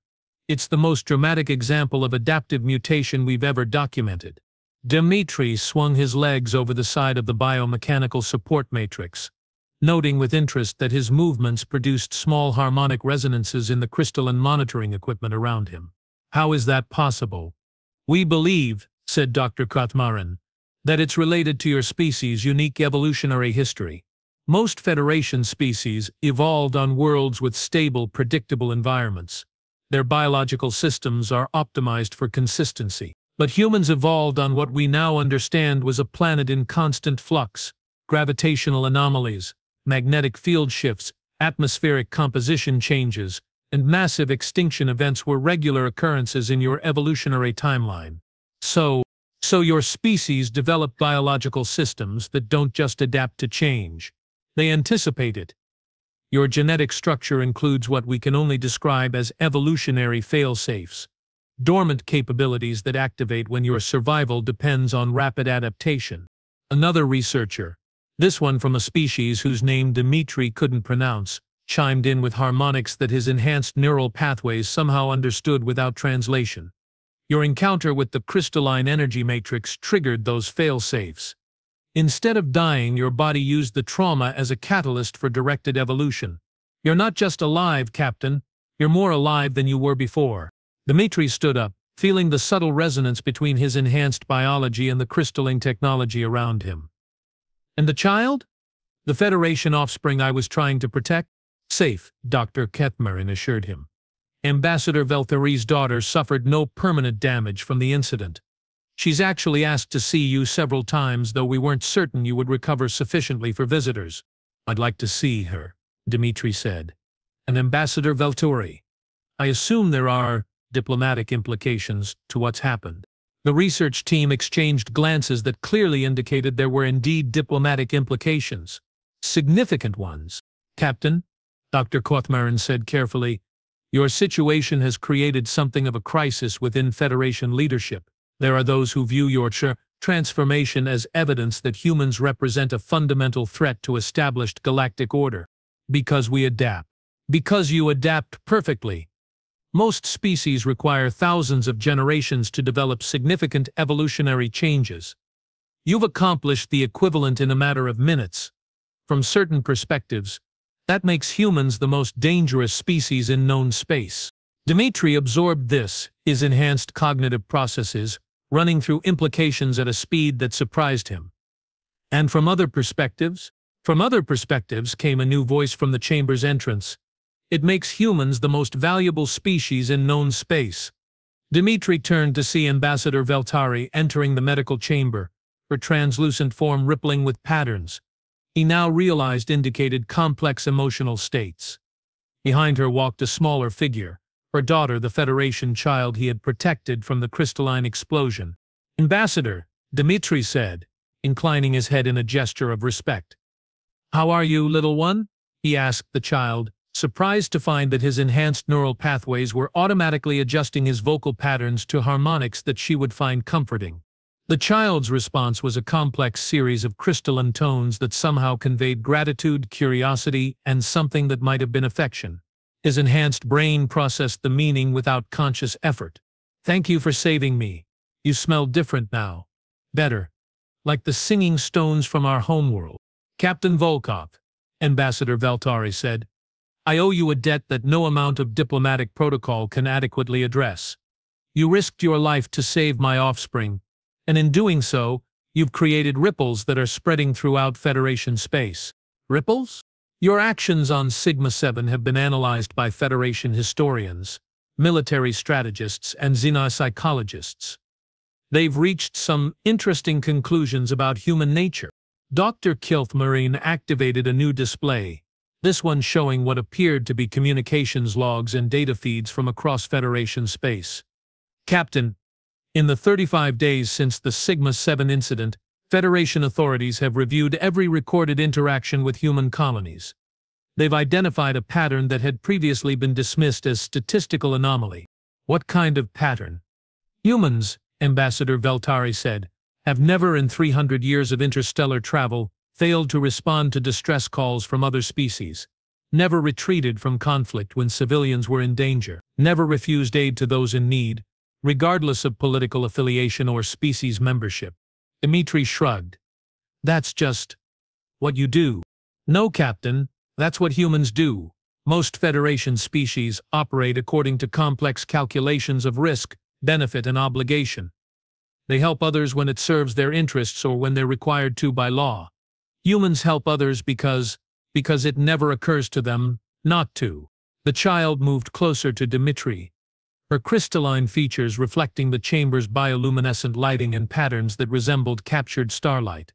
It's the most dramatic example of adaptive mutation we've ever documented." Dmitri swung his legs over the side of the biomechanical support matrix, noting with interest that his movements produced small harmonic resonances in the crystalline monitoring equipment around him. "How is that possible?" "We believe," said Dr. Kathmarin, "that it's related to your species' unique evolutionary history. Most Federation species evolved on worlds with stable, predictable environments. Their biological systems are optimized for consistency. But humans evolved on what we now understand was a planet in constant flux. Gravitational anomalies, magnetic field shifts, atmospheric composition changes, and massive extinction events were regular occurrences in your evolutionary timeline. So your species developed biological systems that don't just adapt to change. They anticipate it. Your genetic structure includes what we can only describe as evolutionary fail-safes, dormant capabilities that activate when your survival depends on rapid adaptation." Another researcher, this one from a species whose name Dmitri couldn't pronounce, chimed in with harmonics that his enhanced neural pathways somehow understood without translation. "Your encounter with the crystalline energy matrix triggered those fail-safes. Instead of dying, your body used the trauma as a catalyst for directed evolution. You're not just alive, Captain. You're more alive than you were before." Dmitri stood up, feeling the subtle resonance between his enhanced biology and the crystalline technology around him. "And the child? The Federation offspring I was trying to protect?" "Safe," Dr. Kathmarin assured him. "Ambassador Velthari's daughter suffered no permanent damage from the incident. She's actually asked to see you several times, though we weren't certain you would recover sufficiently for visitors." "I'd like to see her," Dmitri said. "And Ambassador Velthari? I assume there are diplomatic implications to what's happened." The research team exchanged glances that clearly indicated there were indeed diplomatic implications. Significant ones. "Captain," Dr. Kathmarin said carefully, "your situation has created something of a crisis within Federation leadership. There are those who view your transformation as evidence that humans represent a fundamental threat to established galactic order. Because we adapt. Because you adapt perfectly. Most species require thousands of generations to develop significant evolutionary changes. You've accomplished the equivalent in a matter of minutes. From certain perspectives, that makes humans the most dangerous species in known space." Dmitri absorbed this, his enhanced cognitive processes running through implications at a speed that surprised him. "And from other perspectives?" "From other perspectives," came a new voice from the chamber's entrance. "It makes humans the most valuable species in known space." Dmitri turned to see Ambassador Velthari entering the medical chamber, her translucent form rippling with patterns he now realized indicated complex emotional states. Behind her walked a smaller figure, her daughter, the Federation child he had protected from the crystalline explosion. "Ambassador," Dmitri said, inclining his head in a gesture of respect. "How are you, little one?" he asked the child, surprised to find that his enhanced neural pathways were automatically adjusting his vocal patterns to harmonics that she would find comforting. The child's response was a complex series of crystalline tones that somehow conveyed gratitude, curiosity, and something that might have been affection. His enhanced brain processed the meaning without conscious effort. "Thank you for saving me. You smell different now. Better. Like the singing stones from our homeworld." "Captain Volkov," Ambassador Valtari said, "I owe you a debt that no amount of diplomatic protocol can adequately address. You risked your life to save my offspring, and in doing so, you've created ripples that are spreading throughout Federation space." "Ripples?" "Your actions on Sigma-7 have been analyzed by Federation historians, military strategists, and xenopsychologists. They've reached some interesting conclusions about human nature." Dr. Kilthmarine activated a new display, this one showing what appeared to be communications logs and data feeds from across Federation space. "Captain, in the 35 days since the Sigma-7 incident, Federation authorities have reviewed every recorded interaction with human colonies. They've identified a pattern that had previously been dismissed as statistical anomaly." "What kind of pattern?" "Humans," Ambassador Valtari said, "have never in 300 years of interstellar travel failed to respond to distress calls from other species, never retreated from conflict when civilians were in danger, never refused aid to those in need, regardless of political affiliation or species membership." Dmitri shrugged. "That's just what you do." "No, Captain, that's what humans do. Most Federation species operate according to complex calculations of risk, benefit, and obligation. They help others when it serves their interests or when they're required to by law. Humans help others because it never occurs to them not to." The child moved closer to Dmitri, her crystalline features reflecting the chamber's bioluminescent lighting in patterns that resembled captured starlight.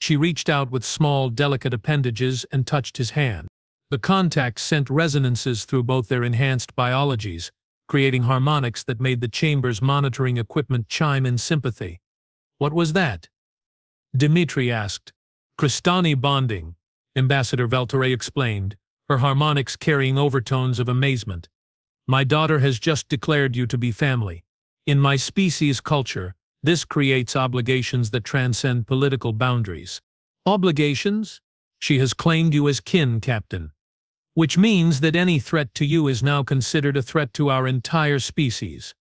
She reached out with small, delicate appendages and touched his hand. The contact sent resonances through both their enhanced biologies, creating harmonics that made the chamber's monitoring equipment chime in sympathy. "What was that?" Dmitri asked. "Crystani bonding," Ambassador Valtari explained, her harmonics carrying overtones of amazement. "My daughter has just declared you to be family. In my species' culture, this creates obligations that transcend political boundaries." "Obligations?" "She has claimed you as kin, Captain. Which means that any threat to you is now considered a threat to our entire species.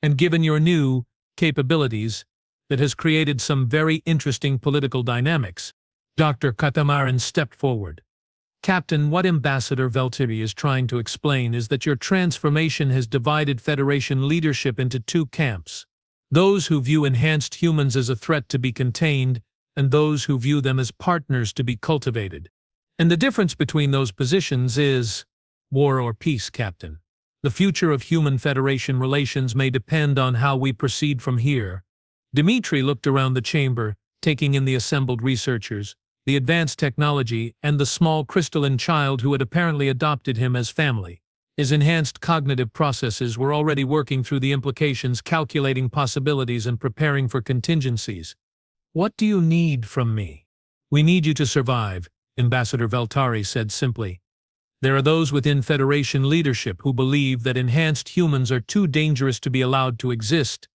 And given your new capabilities, that has created some very interesting political dynamics." Dr. Katamaran stepped forward. "Captain, what Ambassador Valtiri is trying to explain is that your transformation has divided Federation leadership into two camps. Those who view enhanced humans as a threat to be contained, and those who view them as partners to be cultivated. And the difference between those positions is war or peace, Captain. The future of human Federation relations may depend on how we proceed from here." Dmitri looked around the chamber, taking in the assembled researchers, the advanced technology, and the small crystalline child who had apparently adopted him as family. His enhanced cognitive processes were already working through the implications, calculating possibilities, and preparing for contingencies. "What do you need from me?" "We need you to survive," Ambassador Valtari said simply. "There are those within Federation leadership who believe that enhanced humans are too dangerous to be allowed to exist.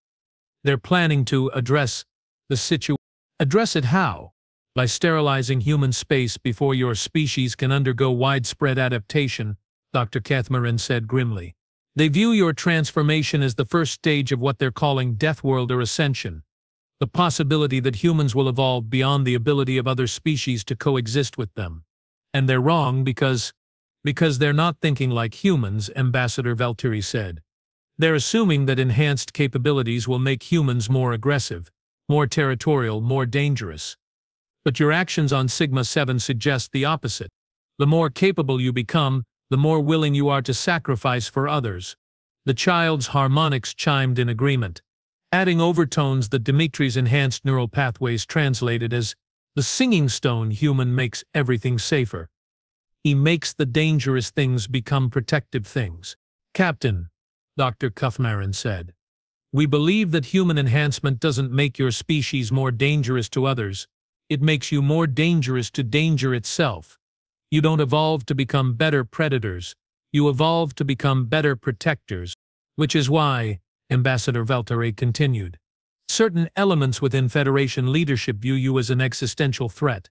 They're planning to address the situation." "Address it how?" "By sterilizing human space before your species can undergo widespread adaptation," Dr. Kathmarin said grimly. "They view your transformation as the first stage of what they're calling Deathworld or Ascension, the possibility that humans will evolve beyond the ability of other species to coexist with them. And they're wrong because they're not thinking like humans," Ambassador Valtiri said. "They're assuming that enhanced capabilities will make humans more aggressive, more territorial, more dangerous. But your actions on Sigma-7 suggest the opposite. The more capable you become, the more willing you are to sacrifice for others." The child's harmonics chimed in agreement, adding overtones that Dimitri's enhanced neural pathways translated as, "The singing stone human makes everything safer. He makes the dangerous things become protective things." "Captain," Dr. Kuthmarin said. We believe that human enhancement doesn't make your species more dangerous to others. It makes you more dangerous to danger itself. You don't evolve to become better predators. You evolve to become better protectors. Which is why, Ambassador Valtteri continued, certain elements within Federation leadership view you as an existential threat.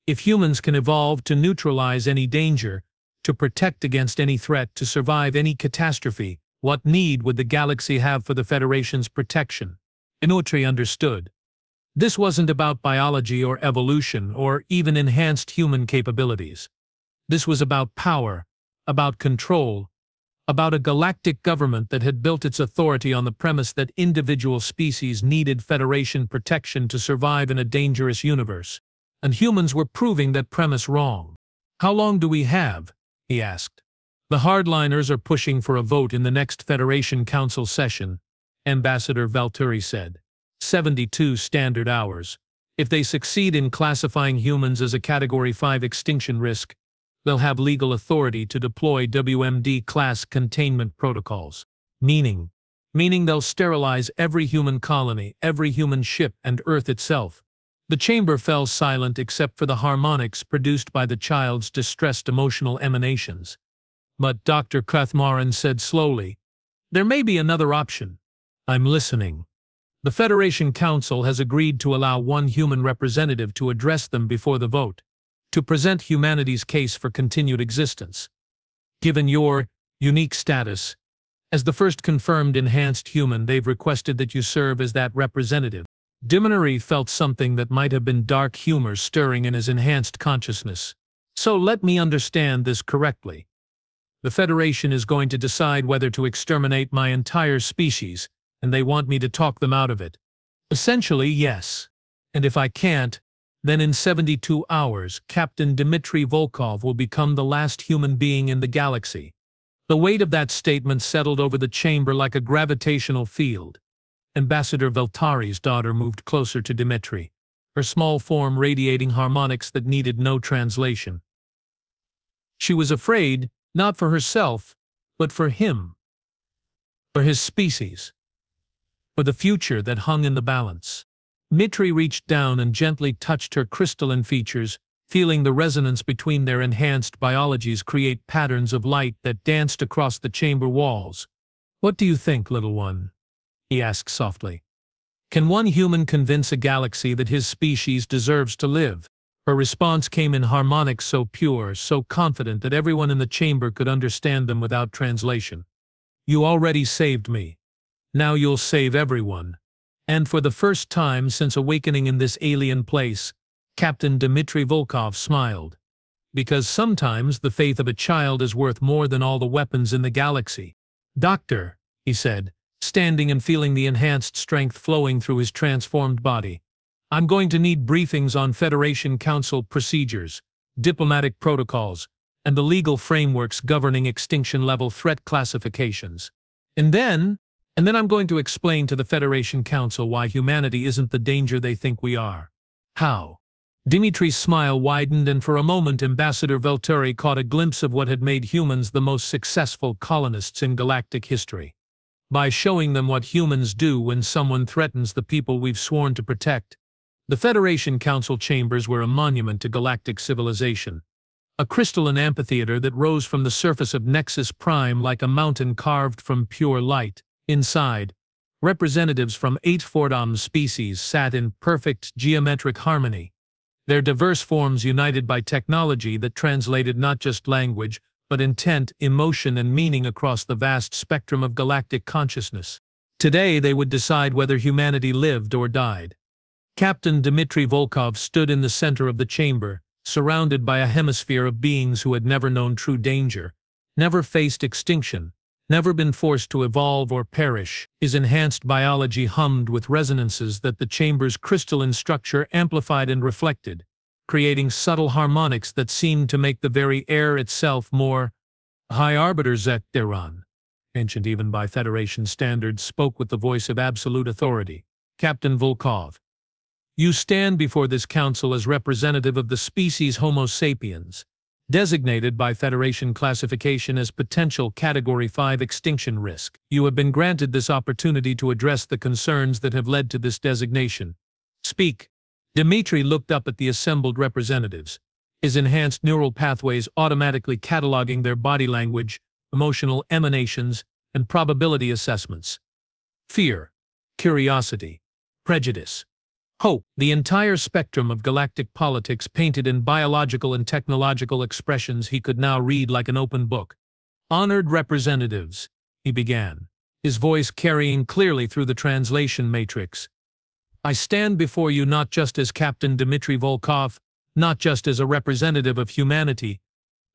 If humans can evolve to neutralize any danger, to protect against any threat, to survive any catastrophe, what need would the galaxy have for the Federation's protection? Inotri understood. This wasn't about biology or evolution or even enhanced human capabilities. This was about power, about control, about a galactic government that had built its authority on the premise that individual species needed Federation protection to survive in a dangerous universe. And humans were proving that premise wrong. How long do we have? He asked. The hardliners are pushing for a vote in the next Federation Council session, Ambassador Valtteri said. 72 standard hours. If they succeed in classifying humans as a Category 5 extinction risk, they'll have legal authority to deploy WMD-class containment protocols. Meaning they'll sterilize every human colony, every human ship, and Earth itself. The chamber fell silent except for the harmonics produced by the child's distressed emotional emanations. But Dr. Kuthmarin said slowly, there may be another option. I'm listening. The Federation Council has agreed to allow one human representative to address them before the vote, to present humanity's case for continued existence. Given your unique status, as the first confirmed enhanced human, they've requested that you serve as that representative. Diminari felt something that might have been dark humor stirring in his enhanced consciousness. So let me understand this correctly. The Federation is going to decide whether to exterminate my entire species, and they want me to talk them out of it. Essentially, yes. And if I can't, then in 72 hours, Captain Dmitry Volkov will become the last human being in the galaxy. The weight of that statement settled over the chamber like a gravitational field. Ambassador Valttari's daughter moved closer to Dmitry, her small form radiating harmonics that needed no translation. She was afraid, not for herself, but for him, for his species, for the future that hung in the balance. Dmitry reached down and gently touched her crystalline features, feeling the resonance between their enhanced biologies create patterns of light that danced across the chamber walls. What do you think, little one? He asked softly. Can one human convince a galaxy that his species deserves to live? Her response came in harmonics so pure, so confident that everyone in the chamber could understand them without translation. You already saved me. Now you'll save everyone. And for the first time since awakening in this alien place, Captain Dmitry Volkov smiled. Because sometimes the faith of a child is worth more than all the weapons in the galaxy. Doctor, he said, standing and feeling the enhanced strength flowing through his transformed body. I'm going to need briefings on Federation Council procedures, diplomatic protocols, and the legal frameworks governing extinction-level threat classifications. And then I'm going to explain to the Federation Council why humanity isn't the danger they think we are. How? Dimitri's smile widened, and for a moment Ambassador Valtteri caught a glimpse of what had made humans the most successful colonists in galactic history. By showing them what humans do when someone threatens the people we've sworn to protect. The Federation Council chambers were a monument to galactic civilization, a crystalline amphitheater that rose from the surface of Nexus Prime like a mountain carved from pure light. Inside, representatives from 8 Fordam species sat in perfect geometric harmony, their diverse forms united by technology that translated not just language, but intent, emotion, and meaning across the vast spectrum of galactic consciousness. Today they would decide whether humanity lived or died. Captain Dmitry Volkov stood in the center of the chamber, surrounded by a hemisphere of beings who had never known true danger, never faced extinction, never been forced to evolve or perish. His enhanced biology hummed with resonances that the chamber's crystalline structure amplified and reflected, creating subtle harmonics that seemed to make the very air itself more. High Arbiter Zekteran, ancient even by Federation standards, spoke with the voice of absolute authority. Captain Volkov, you stand before this council as representative of the species Homo sapiens, designated by Federation classification as potential Category 5 extinction risk. You have been granted this opportunity to address the concerns that have led to this designation. Speak. Dmitri looked up at the assembled representatives, his enhanced neural pathways automatically cataloging their body language, emotional emanations, and probability assessments. Fear, curiosity, prejudice, hope, the entire spectrum of galactic politics painted in biological and technological expressions he could now read like an open book. Honored representatives, he began, his voice carrying clearly through the translation matrix. I stand before you not just as Captain Dmitri Volkov, not just as a representative of humanity,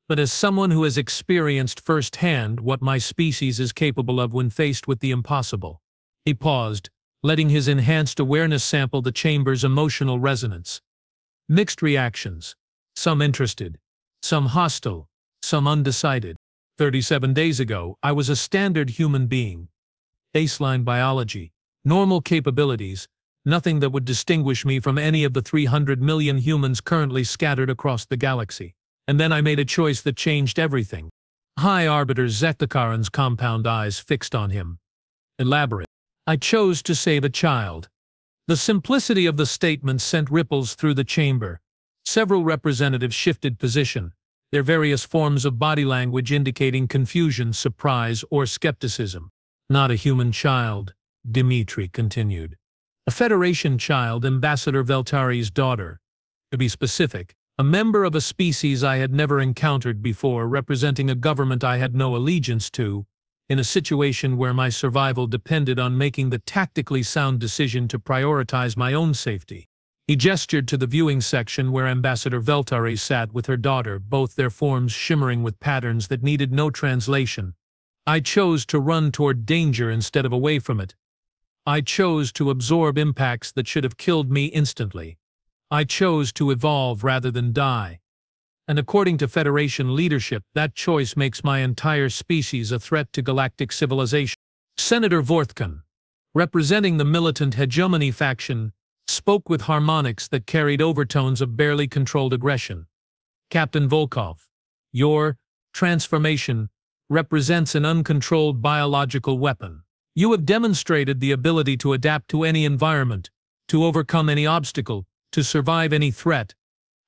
but as someone who has experienced firsthand what my species is capable of when faced with the impossible. He paused, letting his enhanced awareness sample the chamber's emotional resonance. Mixed reactions, some interested, some hostile, some undecided. 37 days ago, I was a standard human being. Baseline biology, normal capabilities, nothing that would distinguish me from any of the 300 million humans currently scattered across the galaxy. And then I made a choice that changed everything. High Arbiter Zektakaran's compound eyes fixed on him. Elaborate. I chose to save a child. The simplicity of the statement sent ripples through the chamber. Several representatives shifted position, their various forms of body language indicating confusion, surprise, or skepticism. Not a human child, Dmitri continued. A Federation child, Ambassador Veltari's daughter. To be specific, a member of a species I had never encountered before, representing a government I had no allegiance to, in a situation where my survival depended on making the tactically sound decision to prioritize my own safety. He gestured to the viewing section where Ambassador Veltari sat with her daughter, both their forms shimmering with patterns that needed no translation. I chose to run toward danger instead of away from it. I chose to absorb impacts that should have killed me instantly. I chose to evolve rather than die. And according to Federation leadership, that choice makes my entire species a threat to galactic civilization. Senator Vortkan, representing the militant hegemony faction, spoke with harmonics that carried overtones of barely controlled aggression. Captain Volkov, your transformation represents an uncontrolled biological weapon. You have demonstrated the ability to adapt to any environment, to overcome any obstacle, to survive any threat.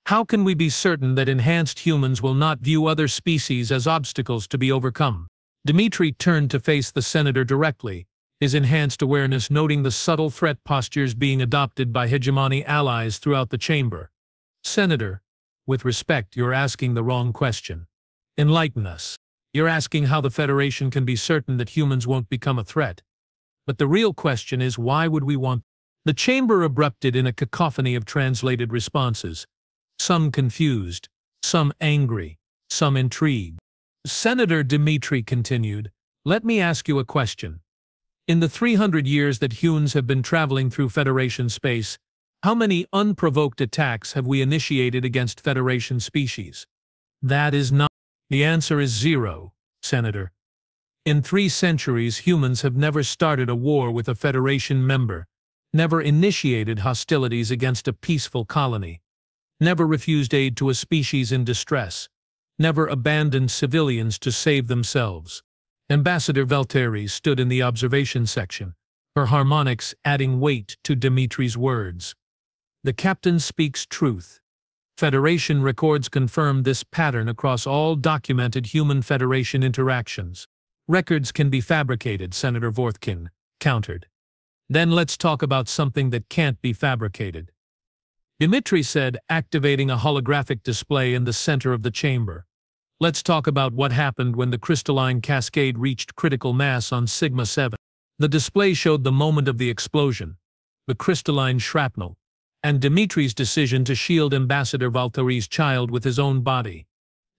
How can we be certain that enhanced humans will not view other species as obstacles to be overcome? Dmitri turned to face the senator directly, his enhanced awareness noting the subtle threat postures being adopted by hegemony allies throughout the chamber. Senator, with respect, you're asking the wrong question. Enlighten us. You're asking how the Federation can be certain that humans won't become a threat. But the real question is, why would we want? The chamber erupted in a cacophony of translated responses, some confused, some angry, some intrigued. Senator Dmitri continued, let me ask you a question. In the 300 years that humans have been traveling through Federation space, how many unprovoked attacks have we initiated against Federation species? That is not. The answer is 0, Senator. In 3 centuries, humans have never started a war with a Federation member, never initiated hostilities against a peaceful colony, never refused aid to a species in distress, never abandoned civilians to save themselves. Ambassador Veltari stood in the observation section, her harmonics adding weight to Dmitri's words. The captain speaks truth. Federation records confirm this pattern across all documented human-Federation interactions. Records can be fabricated, Senator Vortkin countered. Then let's talk about something that can't be fabricated. Dmitri said, activating a holographic display in the center of the chamber. Let's talk about what happened when the crystalline cascade reached critical mass on Sigma-7. The display showed the moment of the explosion, the crystalline shrapnel, and Dmitri's decision to shield Ambassador Valtari's child with his own body.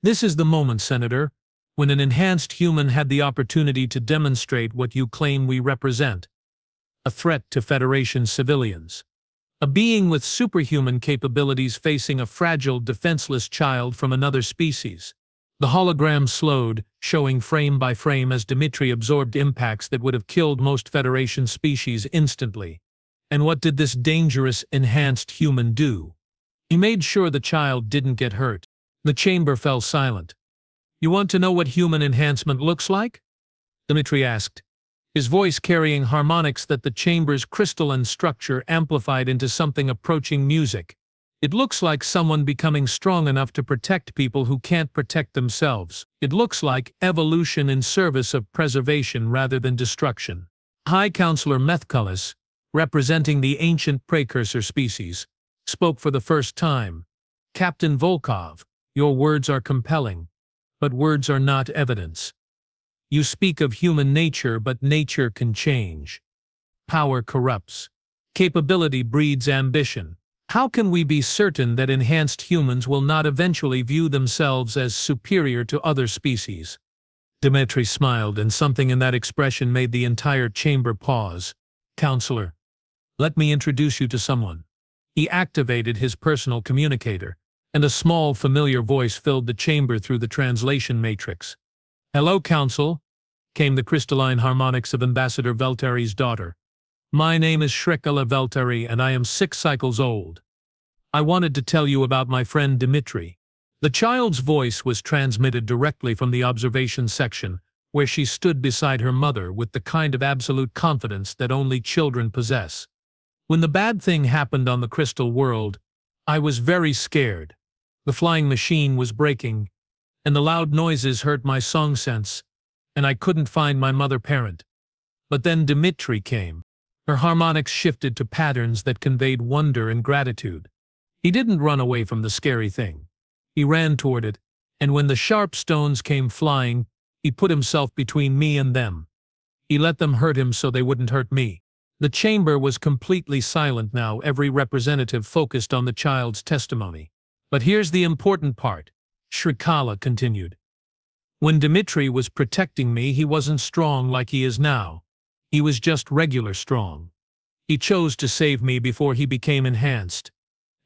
This is the moment, Senator, when an enhanced human had the opportunity to demonstrate what you claim we represent. A threat to Federation civilians. A being with superhuman capabilities facing a fragile, defenseless child from another species. The hologram slowed, showing frame by frame as Dmitri absorbed impacts that would have killed most Federation species instantly. And what did this dangerous, enhanced human do? He made sure the child didn't get hurt. The chamber fell silent. You want to know what human enhancement looks like? Dmitri asked, his voice carrying harmonics that the chamber's crystalline structure amplified into something approaching music. It looks like someone becoming strong enough to protect people who can't protect themselves. It looks like evolution in service of preservation rather than destruction. High Counselor Methculis, representing the ancient precursor species, spoke for the first time. Captain Volkov, your words are compelling, but words are not evidence. You speak of human nature, but nature can change. Power corrupts. Capability breeds ambition. How can we be certain that enhanced humans will not eventually view themselves as superior to other species? Dmitri smiled, and something in that expression made the entire chamber pause. Counselor, let me introduce you to someone. He activated his personal communicator, and a small, familiar voice filled the chamber through the translation matrix. Hello, Council, came the crystalline harmonics of Ambassador Velteri's daughter. My name is Shrapnel Velteri, and I am 6 cycles old. I wanted to tell you about my friend Dmitri. The child's voice was transmitted directly from the observation section, where she stood beside her mother with the kind of absolute confidence that only children possess. When the bad thing happened on the crystal world, I was very scared. The flying machine was breaking, and the loud noises hurt my song sense, and I couldn't find my mother-parent. But then Dmitri came. Her harmonics shifted to patterns that conveyed wonder and gratitude. He didn't run away from the scary thing. He ran toward it, and when the sharp stones came flying, he put himself between me and them. He let them hurt him so they wouldn't hurt me. The chamber was completely silent now, every representative focused on the child's testimony. But here's the important part, Shrikala continued. When Dmitri was protecting me, he wasn't strong like he is now. He was just regular strong. He chose to save me before he became enhanced.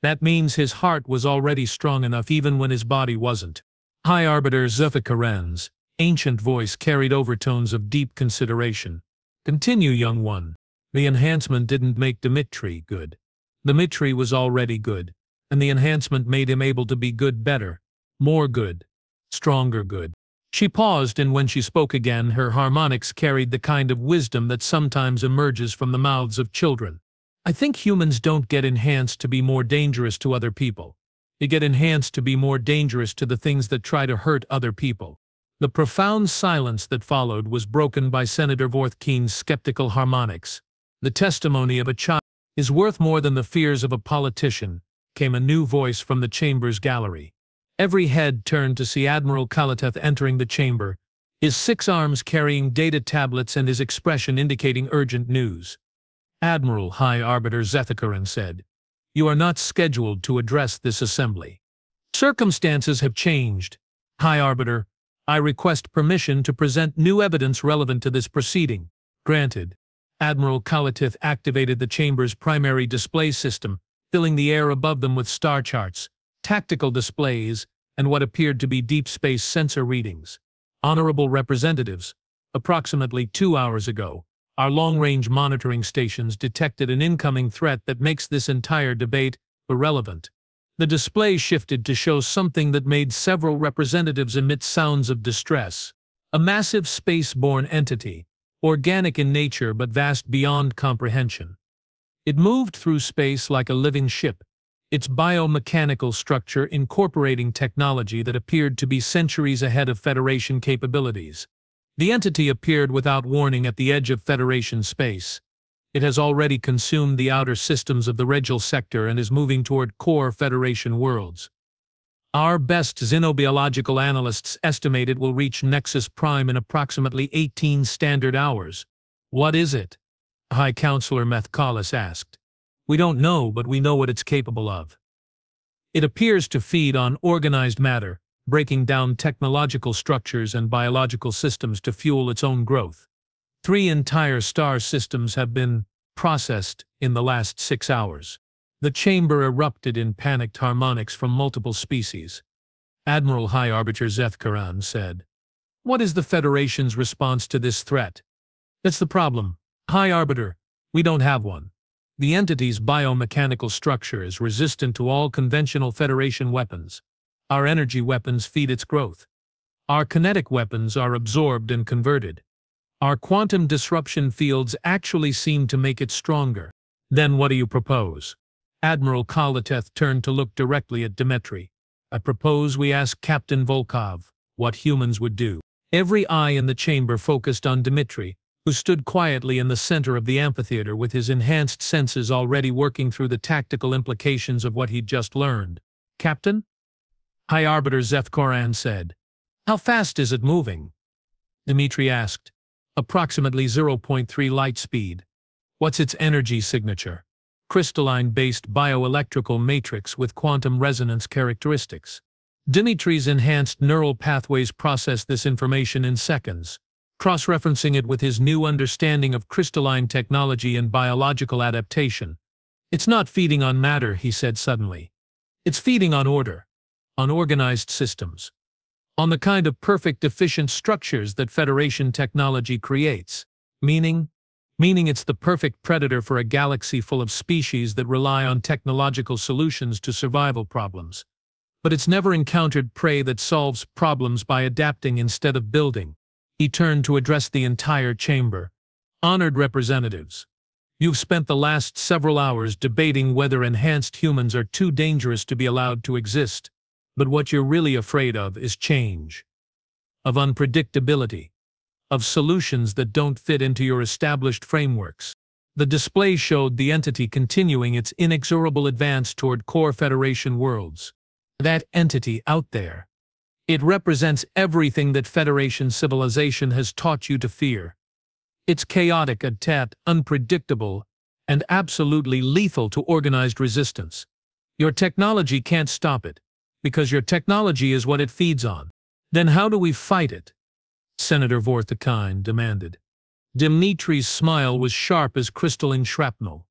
That means his heart was already strong enough even when his body wasn't. High Arbiter Zephykaren's ancient voice carried overtones of deep consideration. Continue, young one. The enhancement didn't make Dmitri good. Dmitri was already good, and the enhancement made him able to be good better, more good, stronger good. She paused, and when she spoke again, her harmonics carried the kind of wisdom that sometimes emerges from the mouths of children. I think humans don't get enhanced to be more dangerous to other people. They get enhanced to be more dangerous to the things that try to hurt other people. The profound silence that followed was broken by Senator Vorthkeen's skeptical harmonics. The testimony of a child is worth more than the fears of a politician, came a new voice from the chamber's gallery. Every head turned to see Admiral Kalateth entering the chamber, his 6 arms carrying data tablets and his expression indicating urgent news. Admiral, High Arbiter Zethikaran said, you are not scheduled to address this assembly. Circumstances have changed. High Arbiter, I request permission to present new evidence relevant to this proceeding. Granted. Admiral Kalatith activated the chamber's primary display system, filling the air above them with star charts, tactical displays, and what appeared to be deep space sensor readings. Honorable representatives, approximately 2 hours ago, our long-range monitoring stations detected an incoming threat that makes this entire debate irrelevant. The display shifted to show something that made several representatives emit sounds of distress. A massive space-borne entity, organic in nature but vast beyond comprehension. It moved through space like a living ship, its biomechanical structure incorporating technology that appeared to be centuries ahead of Federation capabilities. The entity appeared without warning at the edge of Federation space. It has already consumed the outer systems of the Regil sector and is moving toward core Federation worlds. Our best xenobiological analysts estimate it will reach Nexus Prime in approximately 18 standard hours. What is it? High Counselor Methculis asked. We don't know, but we know what it's capable of. It appears to feed on organized matter, breaking down technological structures and biological systems to fuel its own growth. 3 entire star systems have been processed in the last 6 hours. The chamber erupted in panicked harmonics from multiple species. Admiral High Arbiter Zethkaran said, what is the Federation's response to this threat? That's the problem. High Arbiter, we don't have one. The entity's biomechanical structure is resistant to all conventional Federation weapons. Our energy weapons feed its growth. Our kinetic weapons are absorbed and converted. Our quantum disruption fields actually seem to make it stronger. Then what do you propose? Admiral Koleteth turned to look directly at Dmitri. I propose we ask Captain Volkov what humans would do. Every eye in the chamber focused on Dmitri, who stood quietly in the center of the amphitheater with his enhanced senses already working through the tactical implications of what he'd just learned. Captain? High Arbiter Zethkoran said. How fast is it moving? Dmitri asked. Approximately 0.3 light speed. What's its energy signature? Crystalline-based bioelectrical matrix with quantum resonance characteristics. Dmitri's enhanced neural pathways process this information in seconds, cross-referencing it with his new understanding of crystalline technology and biological adaptation. It's not feeding on matter, he said suddenly. It's feeding on order, on organized systems, on the kind of perfect, efficient structures that Federation technology creates. Meaning it's the perfect predator for a galaxy full of species that rely on technological solutions to survival problems. But it's never encountered prey that solves problems by adapting instead of building. He turned to address the entire chamber. Honored representatives, you've spent the last several hours debating whether enhanced humans are too dangerous to be allowed to exist. But what you're really afraid of is change, of unpredictability, of solutions that don't fit into your established frameworks. The display showed the entity continuing its inexorable advance toward core Federation worlds. That entity out there. It represents everything that Federation civilization has taught you to fear. It's chaotic, unpredictable, and absolutely lethal to organized resistance. Your technology can't stop it, because your technology is what it feeds on. Then how do we fight it? Senator Vorthakine demanded. Dmitri's smile was sharp as crystalline shrapnel.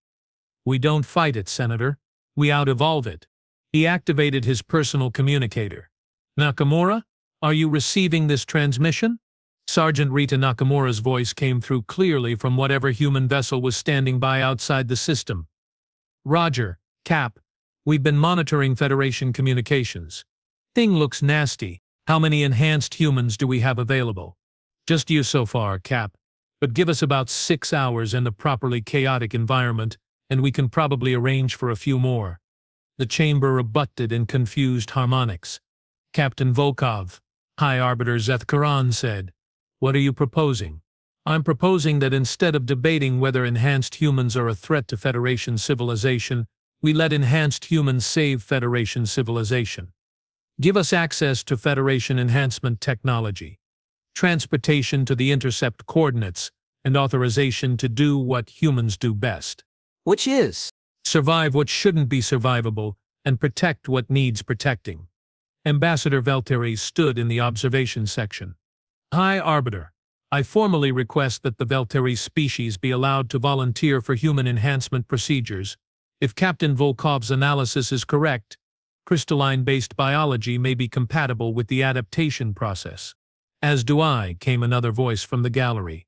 We don't fight it, Senator. We out-evolve it. He activated his personal communicator. Nakamura, are you receiving this transmission? Sergeant Rita Nakamura's voice came through clearly from whatever human vessel was standing by outside the system. Roger, Cap. We've been monitoring Federation communications. Thing looks nasty. How many enhanced humans do we have available? Just you so far, Cap. But give us about 6 hours in a properly chaotic environment, and we can probably arrange for a few more. The chamber rebutted in confused harmonics. Captain Volkov, High Arbiter Zethkoran said, What are you proposing? I'm proposing that instead of debating whether enhanced humans are a threat to Federation civilization, we let enhanced humans save Federation civilization. Give us access to Federation enhancement technology, transportation to the intercept coordinates, and authorization to do what humans do best. Which is? Survive what shouldn't be survivable, and protect what needs protecting. Ambassador Valtteri stood in the observation section. High Arbiter, I formally request that the Valtteri species be allowed to volunteer for human enhancement procedures. If Captain Volkov's analysis is correct, crystalline-based biology may be compatible with the adaptation process. As do I, came another voice from the gallery.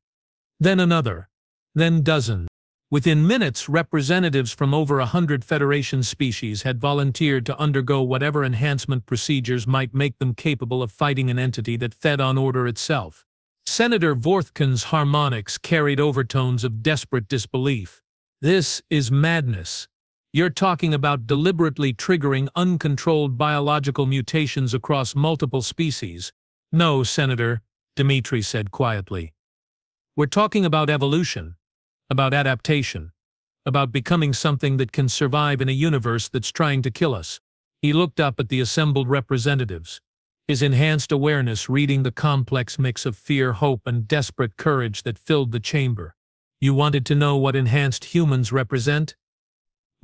Then another. Then dozens. Within minutes, representatives from over 100 Federation species had volunteered to undergo whatever enhancement procedures might make them capable of fighting an entity that fed on order itself. Senator Vorthkin's harmonics carried overtones of desperate disbelief. This is madness. You're talking about deliberately triggering uncontrolled biological mutations across multiple species. No, Senator, Dmitri said quietly. We're talking about evolution, about adaptation, about becoming something that can survive in a universe that's trying to kill us. He looked up at the assembled representatives, his enhanced awareness reading the complex mix of fear, hope, and desperate courage that filled the chamber. You wanted to know what enhanced humans represent?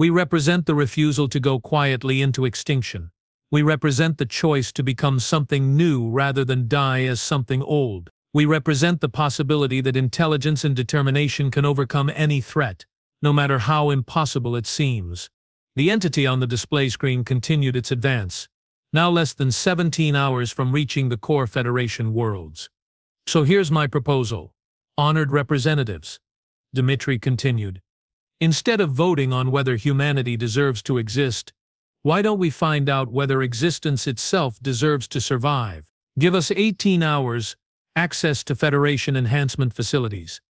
We represent the refusal to go quietly into extinction. We represent the choice to become something new rather than die as something old. We represent the possibility that intelligence and determination can overcome any threat, no matter how impossible it seems. The entity on the display screen continued its advance, now less than 17 hours from reaching the core Federation worlds. So here's my proposal. Honored representatives, Dmitri continued. Instead of voting on whether humanity deserves to exist, Why don't we find out whether existence itself deserves to survive? Give us 18 hours, access to Federation enhancement facilities,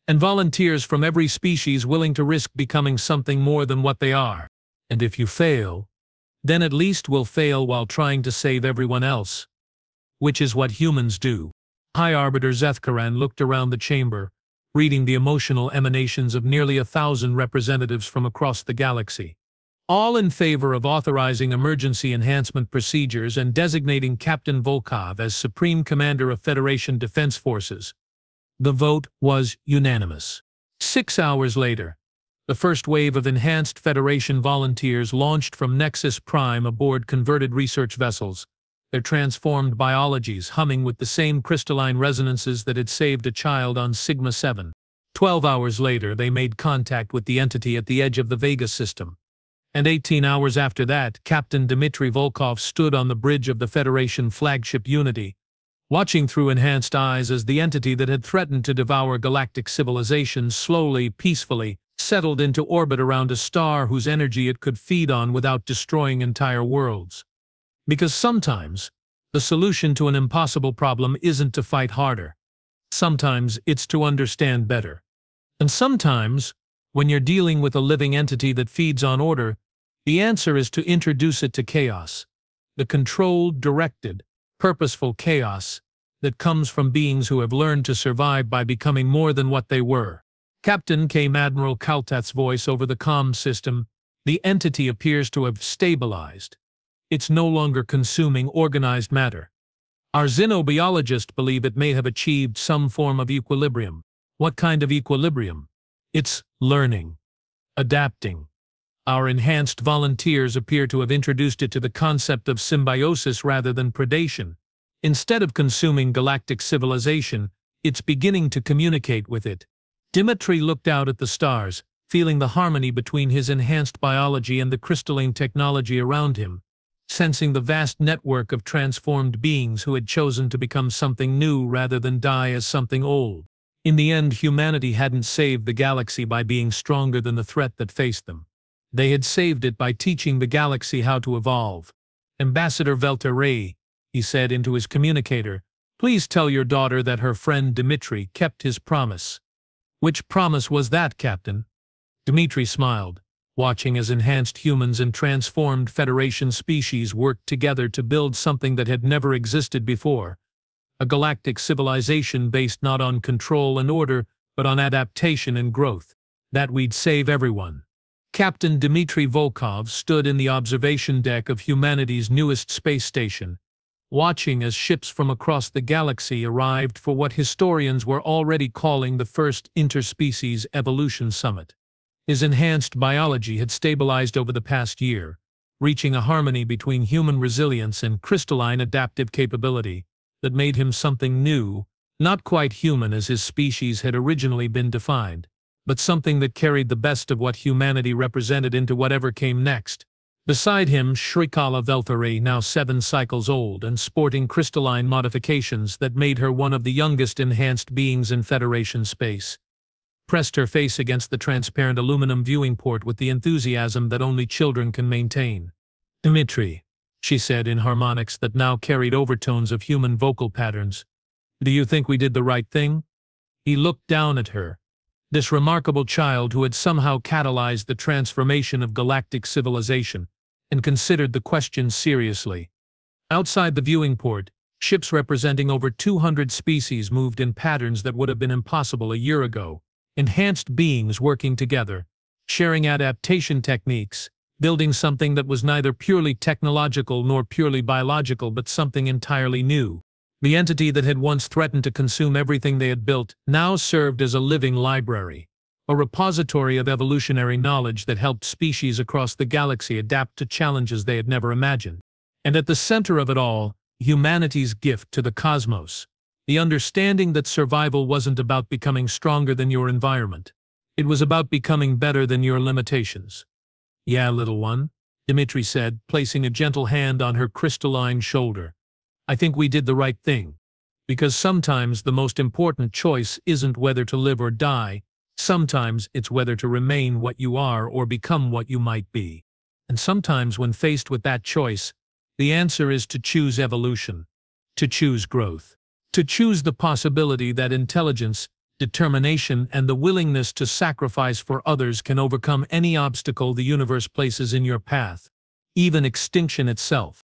and volunteers from every species willing to risk becoming something more than what they are. And if you fail, then at least we'll fail while trying to save everyone else, which is what humans do. High Arbiter Zethkaran looked around the chamber, reading the emotional emanations of nearly 1,000 representatives from across the galaxy, all in favor of authorizing emergency enhancement procedures and designating Captain Volkov as Supreme Commander of Federation Defense Forces. The vote was unanimous. 6 hours later, the first wave of enhanced Federation volunteers launched from Nexus Prime aboard converted research vessels, their transformed biologies humming with the same crystalline resonances that had saved a child on Sigma-7. 12 hours later, they made contact with the entity at the edge of the Vega system. And 18 hours after that, Captain Dmitry Volkov stood on the bridge of the Federation flagship Unity, watching through enhanced eyes as the entity that had threatened to devour galactic civilizations slowly, peacefully, settled into orbit around a star whose energy it could feed on without destroying entire worlds. Because sometimes, the solution to an impossible problem isn't to fight harder. Sometimes it's to understand better. And sometimes, when you're dealing with a living entity that feeds on order, the answer is to introduce it to chaos. The controlled, directed, purposeful chaos that comes from beings who have learned to survive by becoming more than what they were. Captain came Admiral Kaltath's voice over the comm system. The entity appears to have stabilized. It's no longer consuming organized matter. Our xenobiologists believe it may have achieved some form of equilibrium. What kind of equilibrium? It's learning, adapting. Our enhanced volunteers appear to have introduced it to the concept of symbiosis rather than predation. Instead of consuming galactic civilization, it's beginning to communicate with it. Dmitry looked out at the stars, feeling the harmony between his enhanced biology and the crystalline technology around him, sensing the vast network of transformed beings who had chosen to become something new rather than die as something old. In the end, humanity hadn't saved the galaxy by being stronger than the threat that faced them. They had saved it by teaching the galaxy how to evolve. Ambassador Velta-Ray, he said into his communicator, please tell your daughter that her friend Dmitry kept his promise. Which promise was that, Captain? Dmitry smiled, watching as enhanced humans and transformed Federation species worked together to build something that had never existed before. A galactic civilization based not on control and order, but on adaptation and growth. That we'd save everyone. Captain Dmitry Volkov stood in the observation deck of humanity's newest space station, watching as ships from across the galaxy arrived for what historians were already calling the first Interspecies Evolution Summit. His enhanced biology had stabilized over the past year, reaching a harmony between human resilience and crystalline adaptive capability that made him something new, not quite human as his species had originally been defined, but something that carried the best of what humanity represented into whatever came next. Beside him, Shrikala Velthari, now 7 cycles old and sporting crystalline modifications that made her one of the youngest enhanced beings in Federation space, pressed her face against the transparent aluminum viewing port with the enthusiasm that only children can maintain. Dmitry, she said in harmonics that now carried overtones of human vocal patterns, do you think we did the right thing? He looked down at her, this remarkable child who had somehow catalyzed the transformation of galactic civilization, and considered the question seriously. Outside the viewing port, ships representing over 200 species moved in patterns that would have been impossible a year ago. Enhanced beings working together, sharing adaptation techniques, building something that was neither purely technological nor purely biological but something entirely new. The entity that had once threatened to consume everything they had built now served as a living library, a repository of evolutionary knowledge that helped species across the galaxy adapt to challenges they had never imagined. And at the center of it all, humanity's gift to the cosmos, the understanding that survival wasn't about becoming stronger than your environment. It was about becoming better than your limitations. Yeah, little one, Dmitry said, placing a gentle hand on her crystalline shoulder. I think we did the right thing. Because sometimes the most important choice isn't whether to live or die, sometimes it's whether to remain what you are or become what you might be. And sometimes when faced with that choice, the answer is to choose evolution, to choose growth, to choose the possibility that intelligence, determination, and the willingness to sacrifice for others can overcome any obstacle the universe places in your path, even extinction itself.